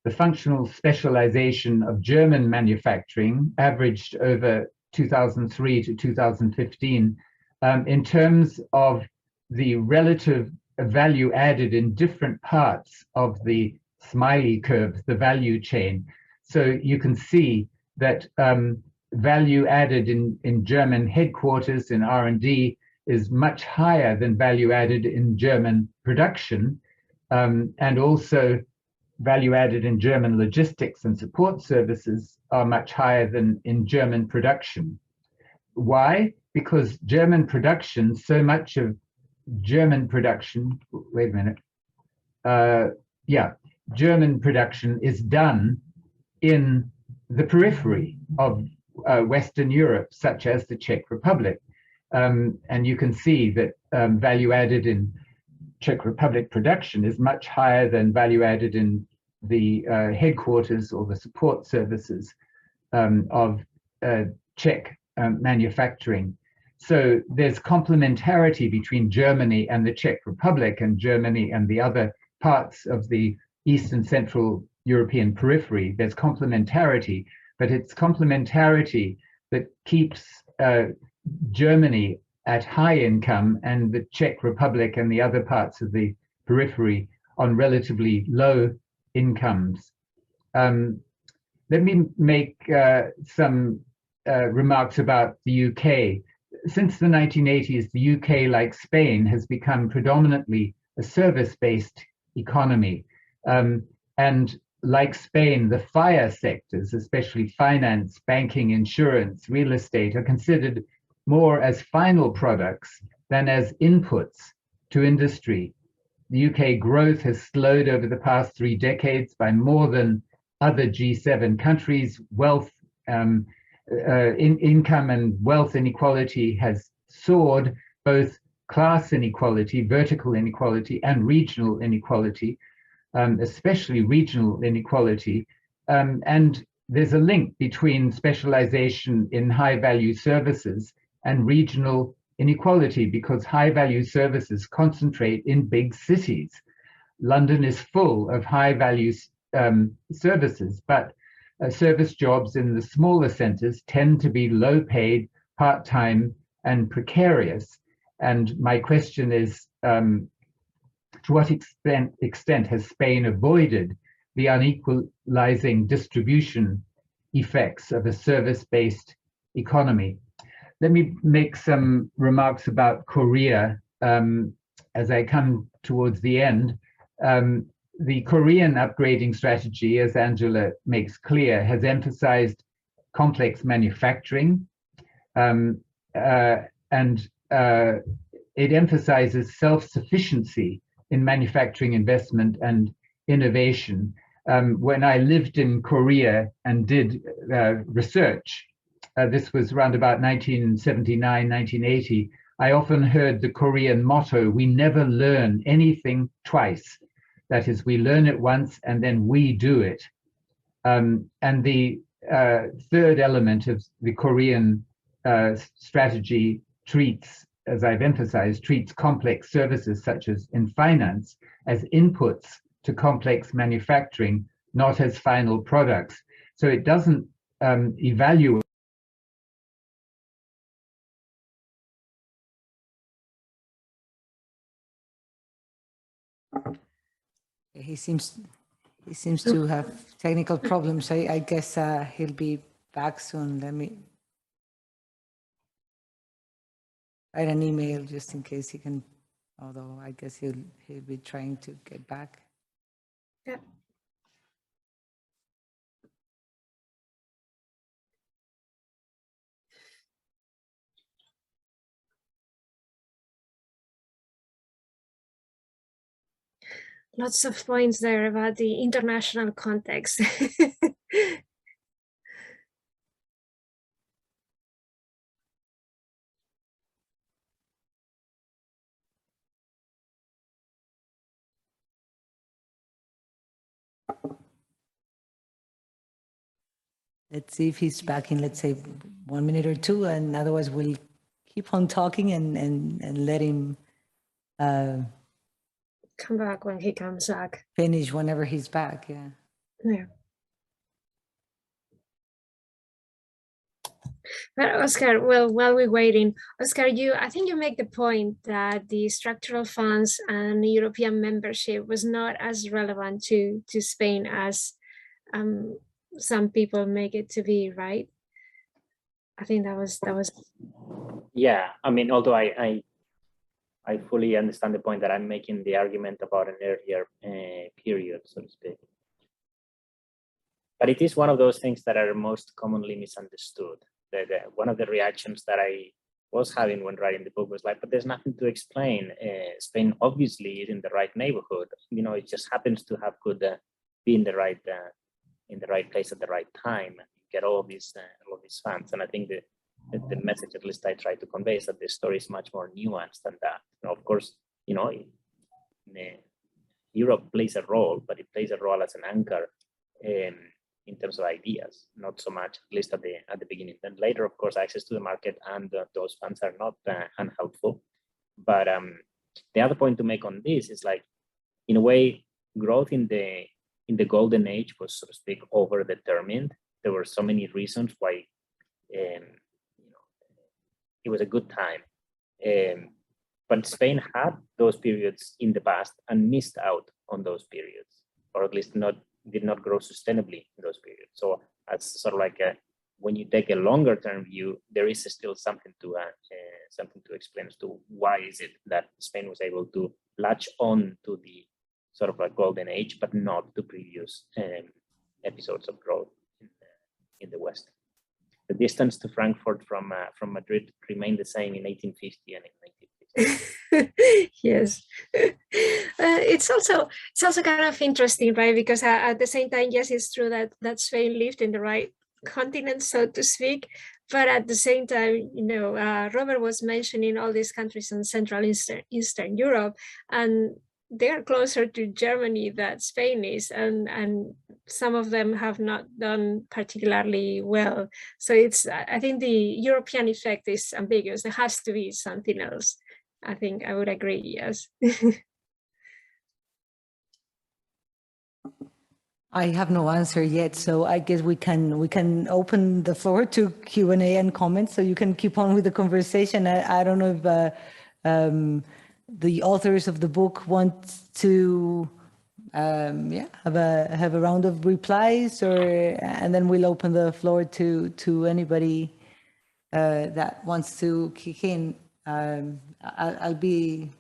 the functional specialization of German manufacturing averaged over 2003 to 2015 in terms of the relative value added in different parts of the smiley curve, the value chain. So you can see that value added in German headquarters in R&D is much higher than value added in German production, and also value added in German logistics and support services are much higher than in German production. Why? Because German production, so much of German production, wait a minute, German production is done in the periphery of Western Europe, such as the Czech Republic. And you can see that value added in Czech Republic production is much higher than value added in the headquarters or the support services of Czech manufacturing. So there's complementarity between Germany and the Czech Republic, and Germany and the other parts of the East and Central European periphery. There's complementarity, but it's complementarity that keeps Germany at high income and the Czech Republic and the other parts of the periphery on relatively low incomes. Let me make some remarks about the UK. Since the 1980s, the UK, like Spain, has become predominantly a service-based economy. And like Spain, the FIRE sectors, especially finance, banking, insurance, real estate, are considered more as final products than as inputs to industry. The UK growth has slowed over the past 3 decades by more than other G7 countries. Wealth, income and wealth inequality has soared, both class inequality, vertical inequality, and regional inequality, especially regional inequality. And there's a link between specialization in high-value services and regional inequality, because high-value services concentrate in big cities. London is full of high-value services, but service jobs in the smaller centers tend to be low-paid, part-time, and precarious. And my question is, to what extent has Spain avoided the unequalizing distribution effects of a service-based economy? Let me make some remarks about Korea as I come towards the end. The Korean upgrading strategy, as Angela makes clear, has emphasized complex manufacturing, and it emphasizes self-sufficiency in manufacturing investment and innovation. When I lived in Korea and did research, this was around about 1979, 1980, I often heard the Korean motto, "We never learn anything twice." That is, we learn it once and then we do it. And the third element of the Korean strategy treats, as I've emphasized, treats complex services such as in finance as inputs to complex manufacturing, not as final products. So it doesn't evaluate. He seems to have technical problems. I guess he'll be back soon. Let me write an email just in case he can, although I guess he'll be trying to get back. Yeah. Lots of points there about the international context. Let's see if he's back in, let's say, 1 minute or two, and otherwise we'll keep on talking and let him come back when he comes back. Finish whenever he's back, yeah. Yeah. But Oscar, well, while we're waiting, Oscar, I think you make the point that the structural funds and European membership was not as relevant to Spain as some people make it to be, right? I think that was. Yeah, I mean, although I fully understand the point that I'm making, the argument about an earlier period, so to speak. But it is one of those things that are most commonly misunderstood. One of the reactions that I was having when writing the book was like, but there's nothing to explain. Spain obviously is in the right neighborhood. You know, it just happens to have be in the right in the right place at the right time and get all these funds. And I think the message, at least I try to convey, is that the story is much more nuanced than that. And of course, Europe plays a role, but it plays a role as an anchor in terms of ideas, not so much, at least at the beginning. Then later, of course, access to the market and those funds are not unhelpful. But the other point to make on this is, like, in a way, growth in the golden age was, so to speak, overdetermined. There were so many reasons why it was a good time. But Spain had those periods in the past and missed out on those periods, or at least did not grow sustainably in those periods. So as sort of like when you take a longer term view, there is still something to explain as to why is it that Spain was able to latch on to the sort of a golden age, but not to previous episodes of growth in the West. The distance to Frankfurt from Madrid remained the same in 1850 and in 1950. Yes. It's also kind of interesting, right? Because at the same time, yes, it's true that Spain lived in the right continent, so to speak. But at the same time, Robert was mentioning all these countries in Central Eastern Europe, and they are closer to Germany than Spain is, and some of them have not done particularly well. So I think the European effect is ambiguous. There has to be something else. I think I would agree, yes. I have no answer yet, so I guess we can open the floor to Q&A and comments, so you can keep on with the conversation. I don't know if the authors of the book want to have a round of replies, and then we'll open the floor to anybody that wants to kick in. I'll be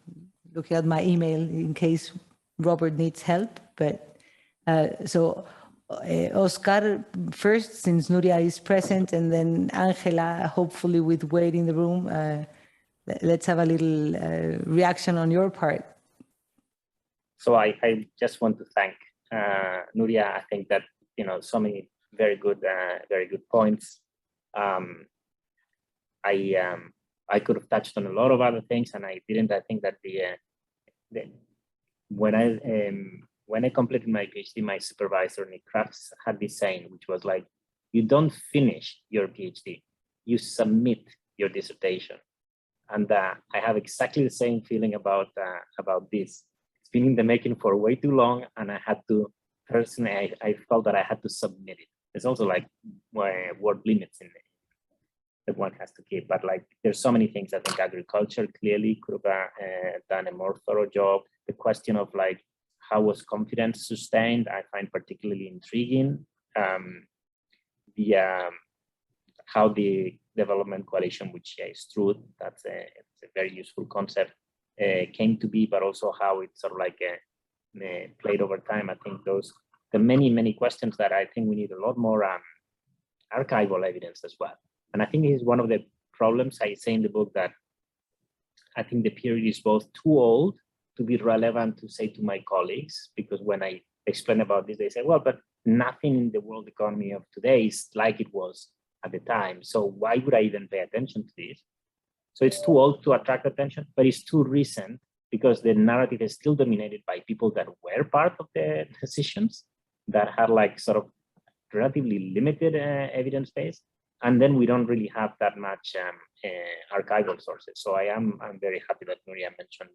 looking at my email in case Robert needs help, but so Óscar first, since Nuria is present, and then Ángela, hopefully with Wade in the room. Let's have a little reaction on your part. So I just want to thank Nuria. I think that, so many very good points. I could have touched on a lot of other things, and I didn't. I think that when I completed my PhD, my supervisor, Nick Crafts, had this saying, which was like, you don't finish your PhD, you submit your dissertation. And I have exactly the same feeling about this. It's been in the making for way too long, and I had to, personally, I felt that I had to submit it. There's also like word limits in it that one has to keep, but like there's so many things. I think agriculture clearly could have done a more thorough job. The question of like, how was confidence sustained, I find particularly intriguing. How the development coalition, which is true, it's a very useful concept, came to be, but also how it sort of like played over time. I think the many questions that I think we need a lot more archival evidence as well. And I think it is one of the problems. I say in the book that I think the period is both too old to be relevant to say to my colleagues, because when I explain about this, they say, well, but nothing in the world economy of today is like it was at the time. So why would I even pay attention to this? So it's too old to attract attention, but it's too recent because the narrative is still dominated by people that were part of the decisions, that had like sort of relatively limited evidence base. And then we don't really have that much archival sources. So I'm very happy that Nuria mentioned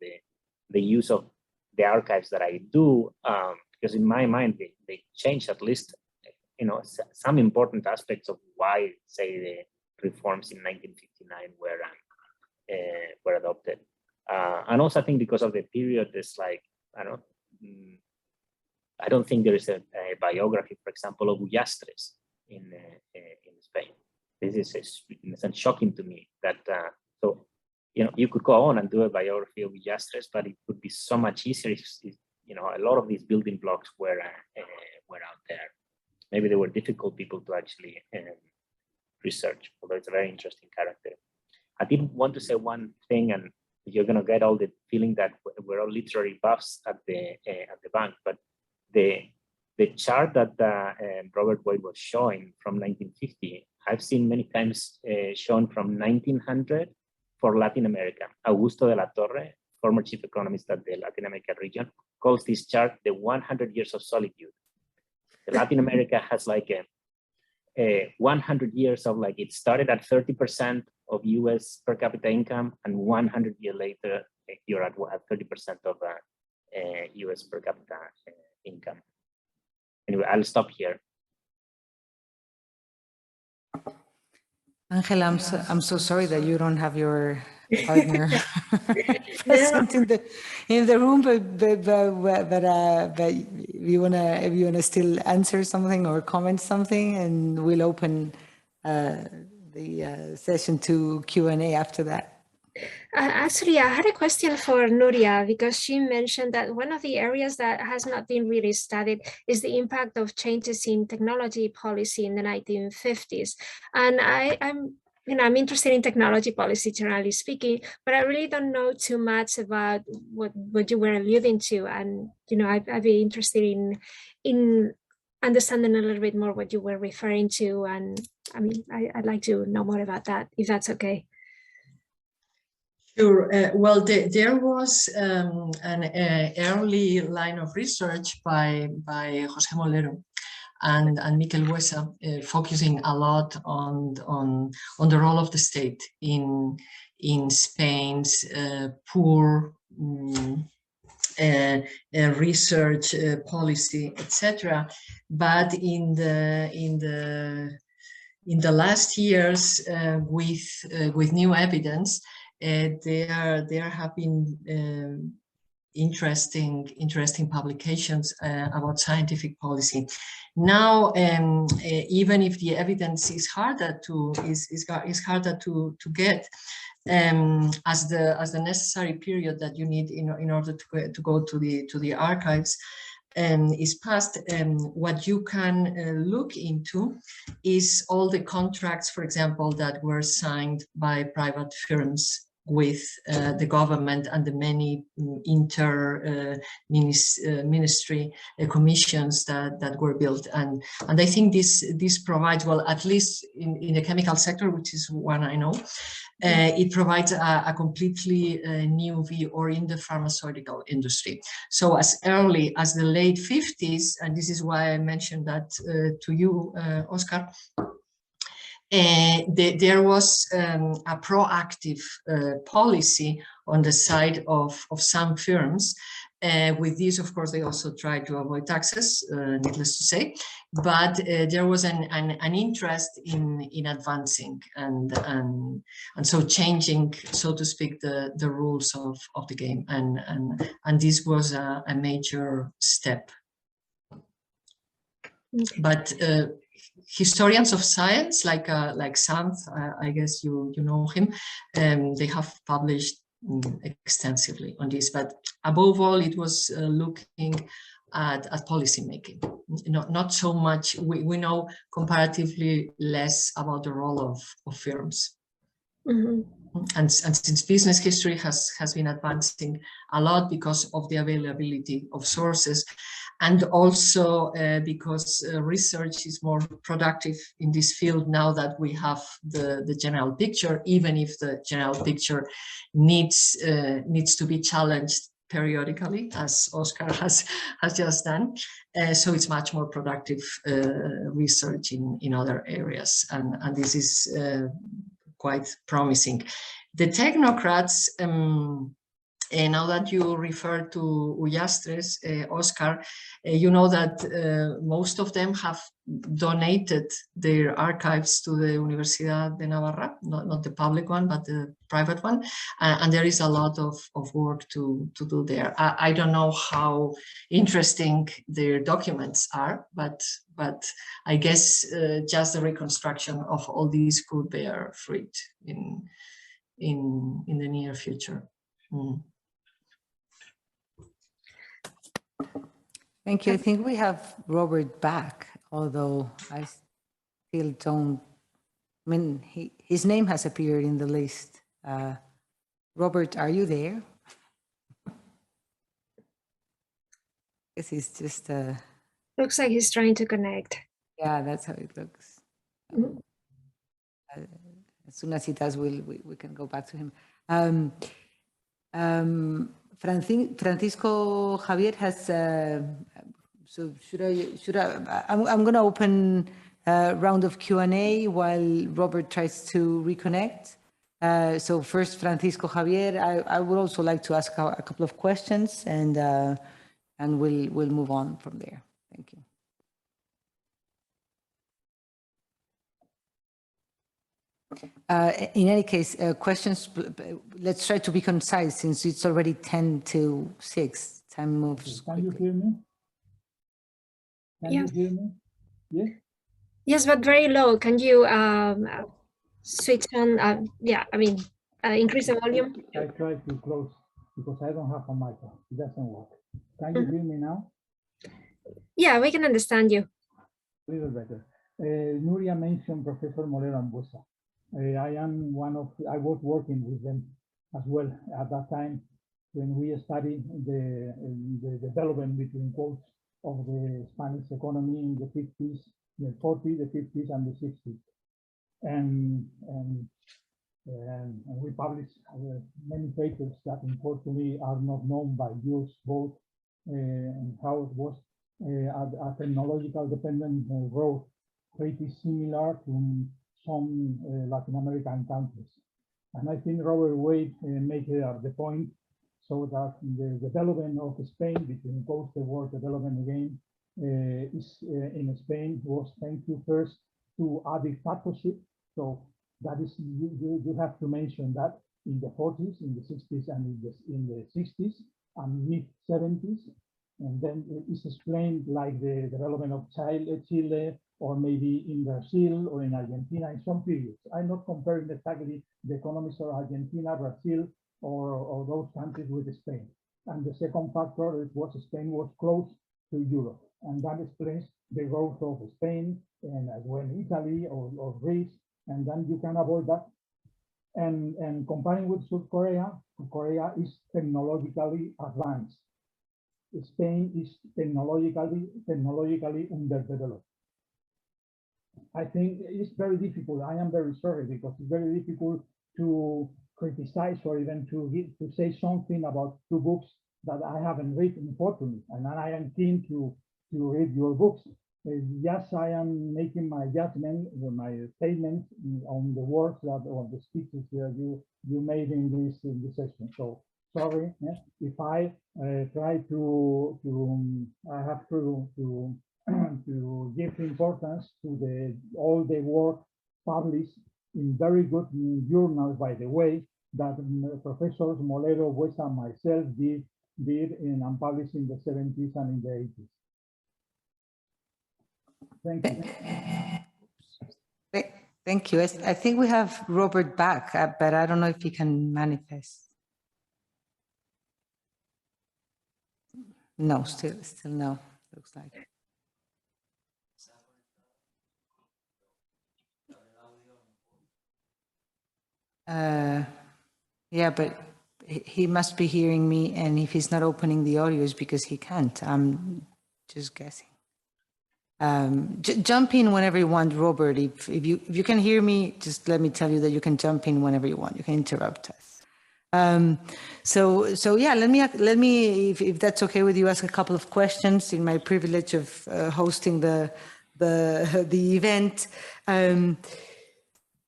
the use of the archives that I do, because in my mind, they change at least, some important aspects of why, say, the reforms in 1959 were adopted. And also I think because of the period, it's like, I don't think there is a biography, for example, of Ullastres in Spain. This is in a sense shocking to me that, you could go on and do a biography of Ullastres, but it would be so much easier if a lot of these building blocks were out there. Maybe they were difficult people to actually research, although it's a very interesting character. I did want to say one thing, and you're going to get all the feeling that we're all literary buffs at the bank, but The chart that Robert Boyd was showing from 1950, I've seen many times shown from 1900 for Latin America. Augusto de la Torre, former chief economist at the Latin America region, calls this chart the 100 years of solitude. The Latin America has like a 100 years of like, it started at 30% of US per capita income, and 100 years later, you're at 30% of US per capita income. Anyway, I'll stop here. Angela, I'm so sorry that you don't have your partner present in the room, but if you wanna still answer something or comment something, and we'll open the session to Q&A after that. Actually, I had a question for Nuria, because she mentioned that one of the areas that has not been really studied is the impact of changes in technology policy in the 1950s. And I'm interested in technology policy, generally speaking, but I really don't know too much about what you were alluding to. And, I'd be interested in understanding a little bit more what you were referring to. And I'd like to know more about that, if that's okay. Sure. Well, there was an early line of research by José Molero and Miquel Buesa, focusing a lot on the role of the state in Spain's poor research policy, etc. But in the last years, with new evidence, there have been interesting publications about scientific policy. Now, even if the evidence is harder to get, as the necessary period that you need in order to go to the archives is passed, what you can look into is all the contracts, for example, that were signed by private firms with the government and the many ministry commissions that were built, and I think this provides, well, at least in the chemical sector, which is one I know, it provides a completely new view, or in the pharmaceutical industry. So as early as the late 50s, and this is why I mentioned that to you, Óscar, there was a proactive policy on the side of some firms. With this, of course, they also tried to avoid taxes, needless to say, but there was an interest in advancing and so changing, so to speak, the rules of the game, and this was a major step. But historians of science, like Sanz, I guess you know him, they have published extensively on this, but above all, it was looking at policy making. Not so much. We know comparatively less about the role of firms. Mm-hmm. And since business history has been advancing a lot because of the availability of sources, and also because research is more productive in this field now that we have the general picture, even if the general picture needs to be challenged periodically, as Óscar has just done. So it's much more productive research in other areas, and this is quite promising. The technocrats, now that you refer to Ullastres, Óscar, you know that most of them have donated their archives to the Universidad de Navarra, not the public one, but the private one, and there is a lot of work to do there. I don't know how interesting their documents are, but I guess just the reconstruction of all these could bear fruit in the near future. Thank you. I think we have Robert back, although I still don't, I mean, his name has appeared in the list. Robert, are you there? I guess he's just Looks like he's trying to connect. Yeah, that's how it looks. Mhm. As soon as he does, we can go back to him. Francisco Javier has, so I'm going to open a round of Q&A while Robert tries to reconnect. So first, Francisco Javier, I would also like to ask a couple of questions, and we'll move on from there. Thank you. In any case, questions, let's try to be concise since it's already 10 to 6. Time moves Can you quickly. hear me? Can Yes. you hear me? Yes? Yes, but very low. Can you switch on? Increase the volume. I try to close because I don't have a mic. It doesn't work. Can you hear me now? Yeah, we can understand you. A little better. Nuria mentioned Professor Molero and Buesa. I was working with them as well at that time when we studied the development between quotes of the Spanish economy in the 50s, the 40s, the 50s, and the 60s. And we published many papers that unfortunately are not known by you both, and how it was a technological dependent growth pretty similar to some Latin American countries. And I think Robert Wade made the point so that the development of Spain, between both the word development again, is in Spain was thank you first to a dictatorship. So that is, you have to mention that in the 40s, in the 60s, and in the 60s and mid 70s. And then it's explained like the development of Chile, or maybe in Brazil or in Argentina in some periods. I'm not comparing exactly the economies of Argentina, Brazil, or those countries with Spain. And the second factor is was Spain was close to Europe. And that explains the growth of Spain and as well Italy or Greece. And then you can avoid that. And comparing with South Korea, Korea is technologically advanced. Spain is technologically underdeveloped. I think it's very difficult. I am very sorry because it's very difficult to criticize or even to say something about two books that I haven't read, unfortunately, and I am keen to read your books. Yes, I am making my judgment, my statements on the words that or the speeches that you made in this session. So sorry if I try to I have to to give importance to all the work published in very good journals, by the way, that Professors Molero, Buesa, and myself did and published in the 70s and in the 80s. Thank you. Thank you. I think we have Robert back, but I don't know if he can manifest. No, still no, looks like. Yeah, but he must be hearing me, and if he's not opening the audio, it's because he can't. I'm just guessing. Jump in whenever you want, Robert. If you can hear me, just let me tell you that you can jump in whenever you want. You can interrupt us. So yeah, let me if that's okay with you, ask a couple of questions in my privilege of hosting the event.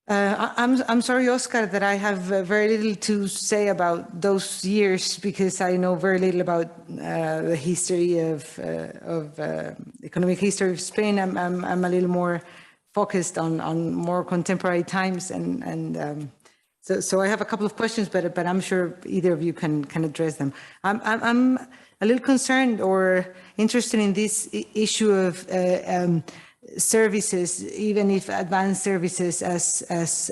I'm sorry, Oscar, that I have very little to say about those years because I know very little about the history of economic history of Spain. I'm a little more focused on more contemporary times, and so I have a couple of questions, but I'm sure either of you can address them. I'm a little concerned or interested in this issue of services, even if advanced services as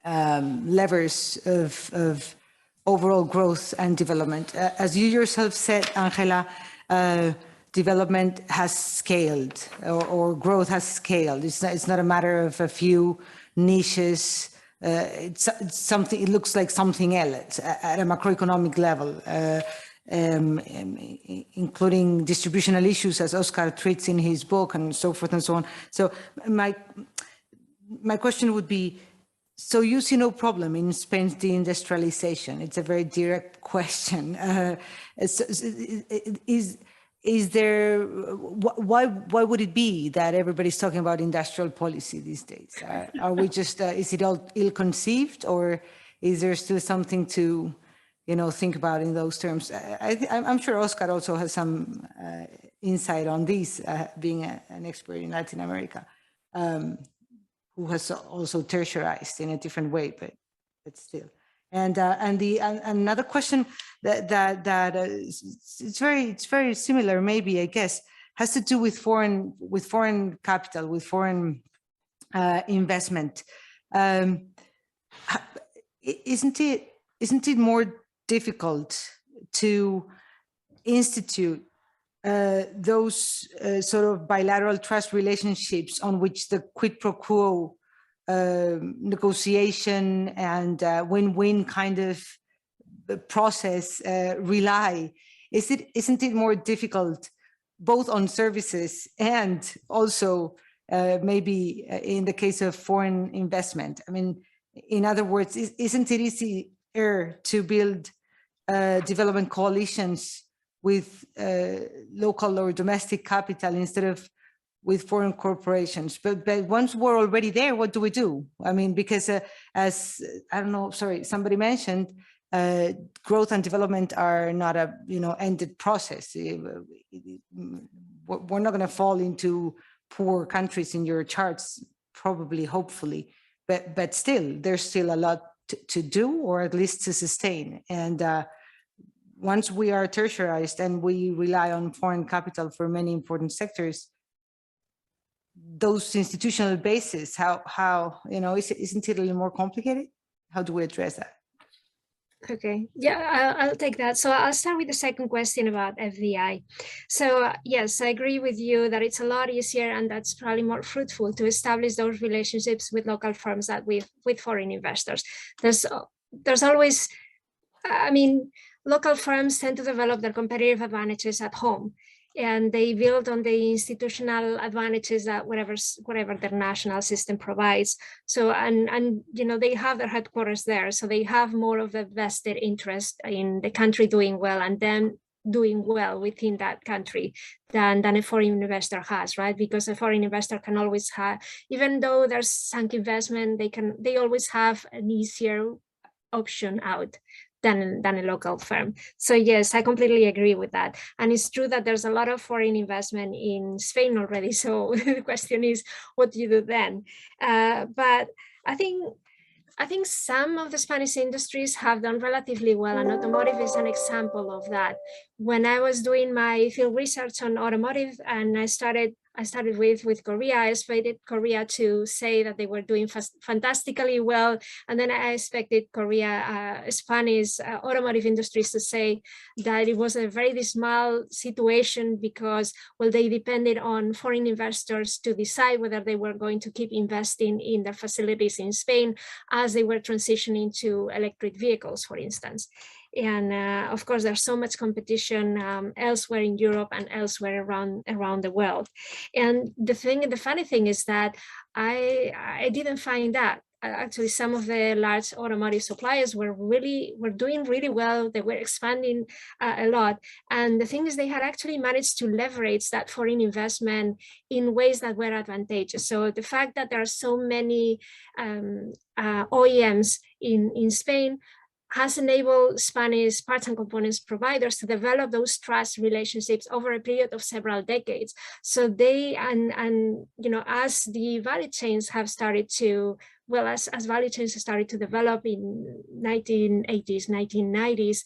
levers of overall growth and development. As you yourself said, Ángela, development has scaled or growth has scaled. It's not a matter of a few niches. It's something. It looks like something else at a macroeconomic level. including distributional issues, as Óscar treats in his book, and so forth and so on. So my question would be, so you see no problem in Spain's deindustrialization? It's a very direct question. Is there, why would it be that everybody's talking about industrial policy these days? Are we just, is it all ill-conceived, or is there still something to, think about in those terms? I'm sure Óscar also has some insight on these, being an expert in Latin America, who has also tertiarized in a different way, but still. And another question that it's very similar, maybe, I guess, has to do with foreign capital, with foreign investment. Isn't it more difficult to institute those sort of bilateral trust relationships on which the quid pro quo negotiation and win-win kind of process rely? Isn't it more difficult both on services and also maybe in the case of foreign investment? I mean, in other words, isn't it easier to build development coalitions with local or domestic capital instead of with foreign corporations? But once we're already there, what do we do? I mean, because as I don't know, sorry, somebody mentioned, growth and development are not a ended process. We're not going to fall into poor countries in your charts, probably, hopefully, but still, there's still a lot to do, or at least to sustain. And once we are tertiarized and we rely on foreign capital for many important sectors, those institutional bases, how isn't it a little more complicated? How do we address that? Okay, yeah, I'll take that. So I'll start with the second question about FDI. So yes, I agree with you that it's a lot easier, and that's probably more fruitful to establish those relationships with local firms that with foreign investors. There's always, I mean, local firms tend to develop their competitive advantages at home, and they build on the institutional advantages that whatever their national system provides. So, and they have their headquarters there, so they have more of a vested interest in the country doing well and them doing well within that country than a foreign investor has, right? Because a foreign investor can always have, even though there's sunk investment, they always have an easier option out than a local firm. So yes, I completely agree with that. And it's true that there's a lot of foreign investment in Spain already. So the question is, what do you do then? But I think some of the Spanish industries have done relatively well, and automotive is an example of that. When I was doing my field research on automotive, and I started with Korea, I expected Korea to say that they were doing fantastically well, and then I expected Spanish automotive industries to say that it was a very dismal situation because, well, they depended on foreign investors to decide whether they were going to keep investing in their facilities in Spain as they were transitioning to electric vehicles, for instance. And of course, there's so much competition elsewhere in Europe and elsewhere around the world. And the funny thing is that I didn't find that. Actually, some of the large automotive suppliers were doing really well. They were expanding a lot. And the thing is, they had actually managed to leverage that foreign investment in ways that were advantageous. So the fact that there are so many OEMs in Spain has enabled Spanish parts and components providers to develop those trust relationships over a period of several decades. So they, as the value chains have started to, well, as value chains started to develop in 1980s, 1990s,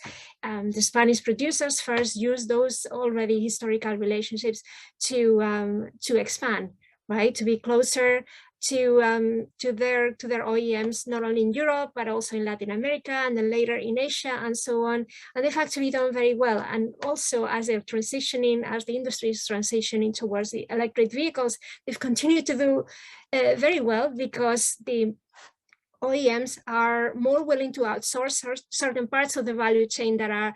the Spanish producers first used those already historical relationships to expand, right? To be closer to their OEMs, not only in Europe, but also in Latin America, and then later in Asia and so on. And they've actually done very well. And also as they're transitioning, as the industry is transitioning towards the electric vehicles, they've continued to do very well because the OEMs are more willing to outsource certain parts of the value chain that are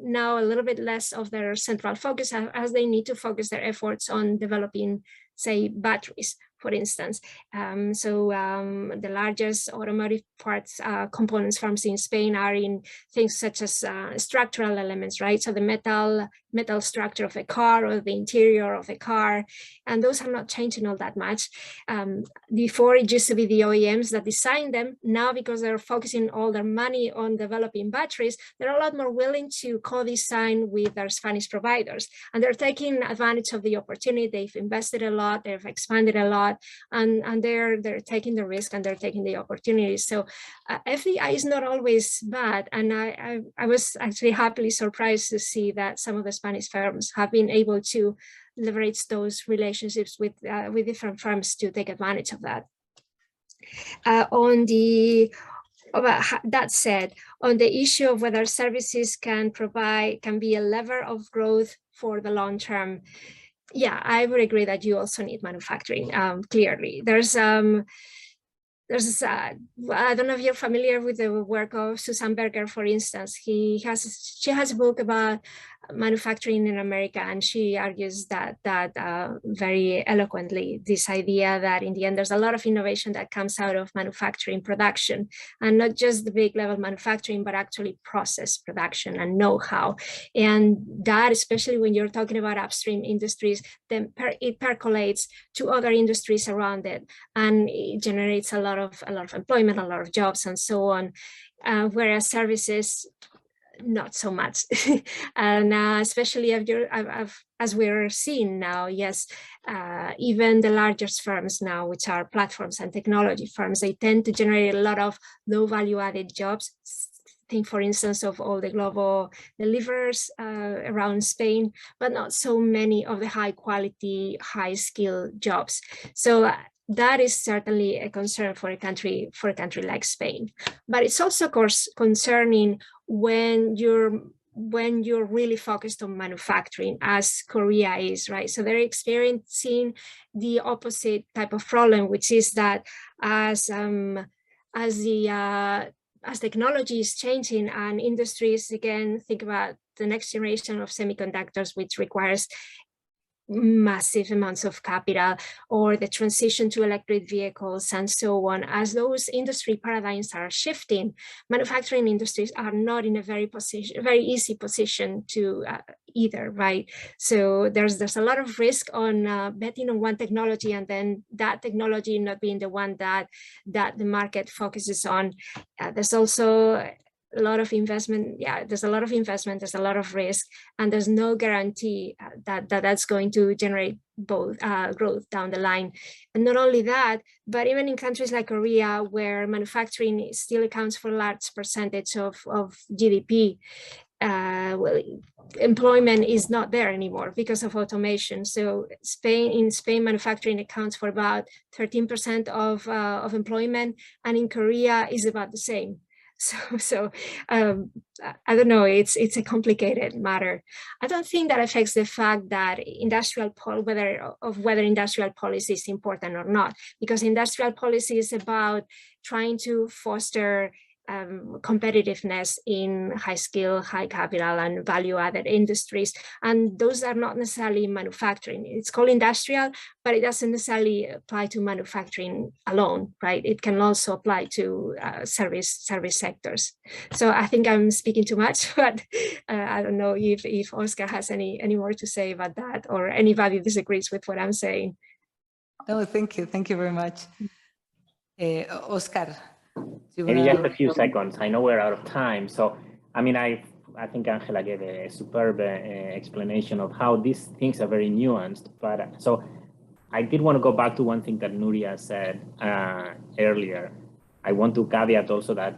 now a little bit less of their central focus, as they need to focus their efforts on developing, say, batteries, for instance. The largest automotive parts components firms in Spain are in things such as structural elements, right? So the metal structure of a car or the interior of a car, and those are not changing all that much. Before, it used to be the OEMs that designed them. Now, because they're focusing all their money on developing batteries, they're a lot more willing to co-design with their Spanish providers, and they're taking advantage of the opportunity. They've invested a lot, they've expanded a lot, and they're taking the risk and they're taking the opportunity. So FDI is not always bad, and I was actually happily surprised to see that some of the Spanish firms have been able to leverage those relationships with different firms to take advantage of that. That said, on the issue of whether services can be a lever of growth for the long term, yeah, I would agree that you also need manufacturing. Clearly, I don't know if you're familiar with the work of Susan Berger, for instance. She has a book about manufacturing in America, and she argues that very eloquently, this idea that in the end there's a lot of innovation that comes out of manufacturing production, and not just the big level manufacturing, but actually process production and know-how. And that, especially when you're talking about upstream industries, then it percolates to other industries around it, and it generates a lot of employment, a lot of jobs, and so on. Whereas services, not so much. And especially as we're seeing now, yes, even the largest firms now, which are platforms and technology firms, they tend to generate a lot of low value added jobs. Think, for instance, of all the global delivers around Spain, but not so many of the high quality, high skill jobs. So that is certainly a concern for a country like Spain. But it's also, of course, concerning when you're really focused on manufacturing, as Korea is, right? So they're experiencing the opposite type of problem, which is that as technology is changing and industries, again, think about the next generation of semiconductors, which requires massive amounts of capital, or the transition to electric vehicles and so on. As those industry paradigms are shifting, manufacturing industries are not in a very easy position to either, right? So there's a lot of risk on betting on one technology, and then that technology not being the one that the market focuses on. There's also a lot of investment. Yeah, there's a lot of investment, there's a lot of risk, and there's no guarantee that that's going to generate both growth down the line. And not only that, but even in countries like Korea, where manufacturing still accounts for a large percentage of GDP, employment is not there anymore because of automation. So in Spain, manufacturing accounts for about 13% of employment, and in Korea is about the same. So I don't know, it's a complicated matter. I don't think that affects the fact that whether industrial policy is important or not, because industrial policy is about trying to foster competitiveness in high skill, high capital, and value-added industries. And those are not necessarily manufacturing. It's called industrial, but it doesn't necessarily apply to manufacturing alone, right? It can also apply to service sectors. So I think I'm speaking too much, but I don't know if Óscar has any more to say about that, or anybody disagrees with what I'm saying. No, thank you. Thank you very much. Óscar. Maybe just a few seconds. I know we're out of time. So, I mean, I think Ángela gave a superb explanation of how these things are very nuanced. But so I did want to go back to one thing that Nuria said earlier. I want to caveat also that,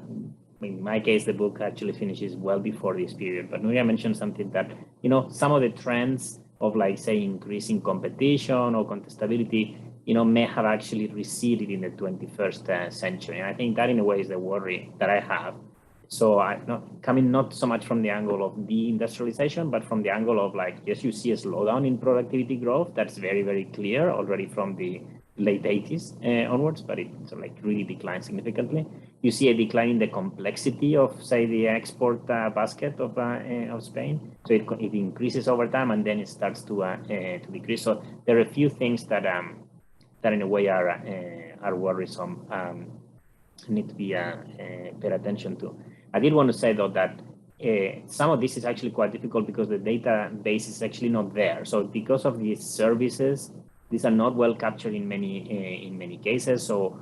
in my case, the book actually finishes well before this period. But Nuria mentioned something that, you know, some of the trends of, like, say, increasing competition or contestability, you know, may have actually receded in the 21st century. And I think that in a way is the worry that I have. So I'm not so much from the angle of deindustrialization, but from the angle of, like, yes, you see a slowdown in productivity growth. That's very, very clear already from the late 80s onwards, but it like really declined significantly. You see a decline in the complexity of, say, the export basket of Spain. So it increases over time, and then it starts to decrease. So there are a few things that that in a way are worrisome, need to be paid attention to. I did want to say though that some of this is actually quite difficult because the database is actually not there. So because of these services, these are not well captured in many cases. So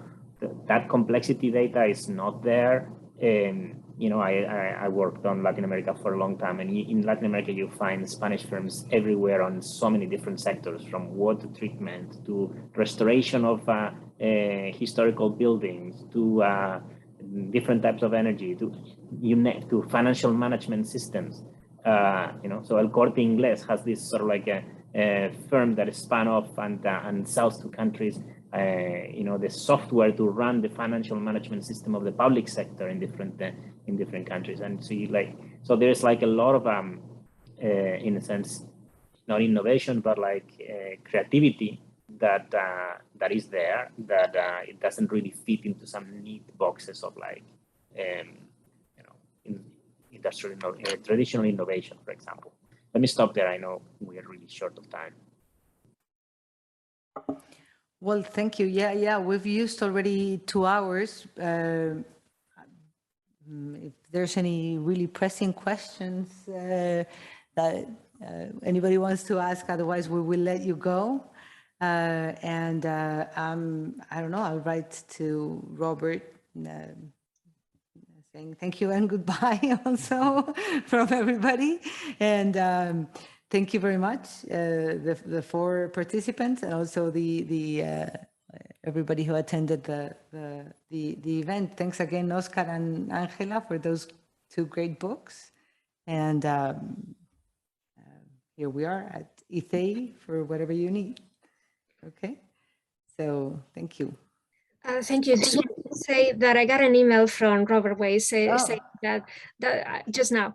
that complexity data is not there. You know, I worked on Latin America for a long time, and in Latin America you find Spanish firms everywhere on so many different sectors, from water treatment to restoration of historical buildings to different types of energy to financial management systems. You know, so El Corte Inglés has this sort of like a firm that is spun off and sells to countries, you know, the software to run the financial management system of the public sector in different countries. And so there's like a lot of in a sense, not innovation, but like creativity that is there, that it doesn't really fit into some neat boxes of like you know, industrial traditional innovation, for example. Let me stop there. I know we are really short of time. Well, thank you. Yeah, we've used already 2 hours. If there's any really pressing questions that anybody wants to ask, otherwise we will let you go. I don't know, I'll write to Robert saying thank you and goodbye also from everybody. And thank you very much, the 4 participants, and also the everybody who attended the event. Thanks again, Óscar and Ángela, for those 2 great books. And here we are at ICEI for whatever you need. Okay, so thank you. Thank you. Just want to say that I got an email from Robert Way saying that just now.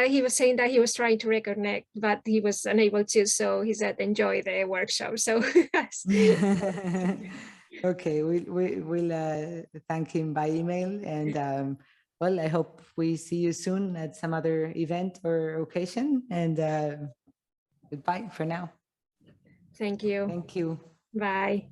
He was saying that he was trying to reconnect, but he was unable to. So he said, enjoy the workshop. So okay, we'll thank him by email. And well, I hope we see you soon at some other event or occasion. And goodbye for now. Thank you. Thank you. Bye.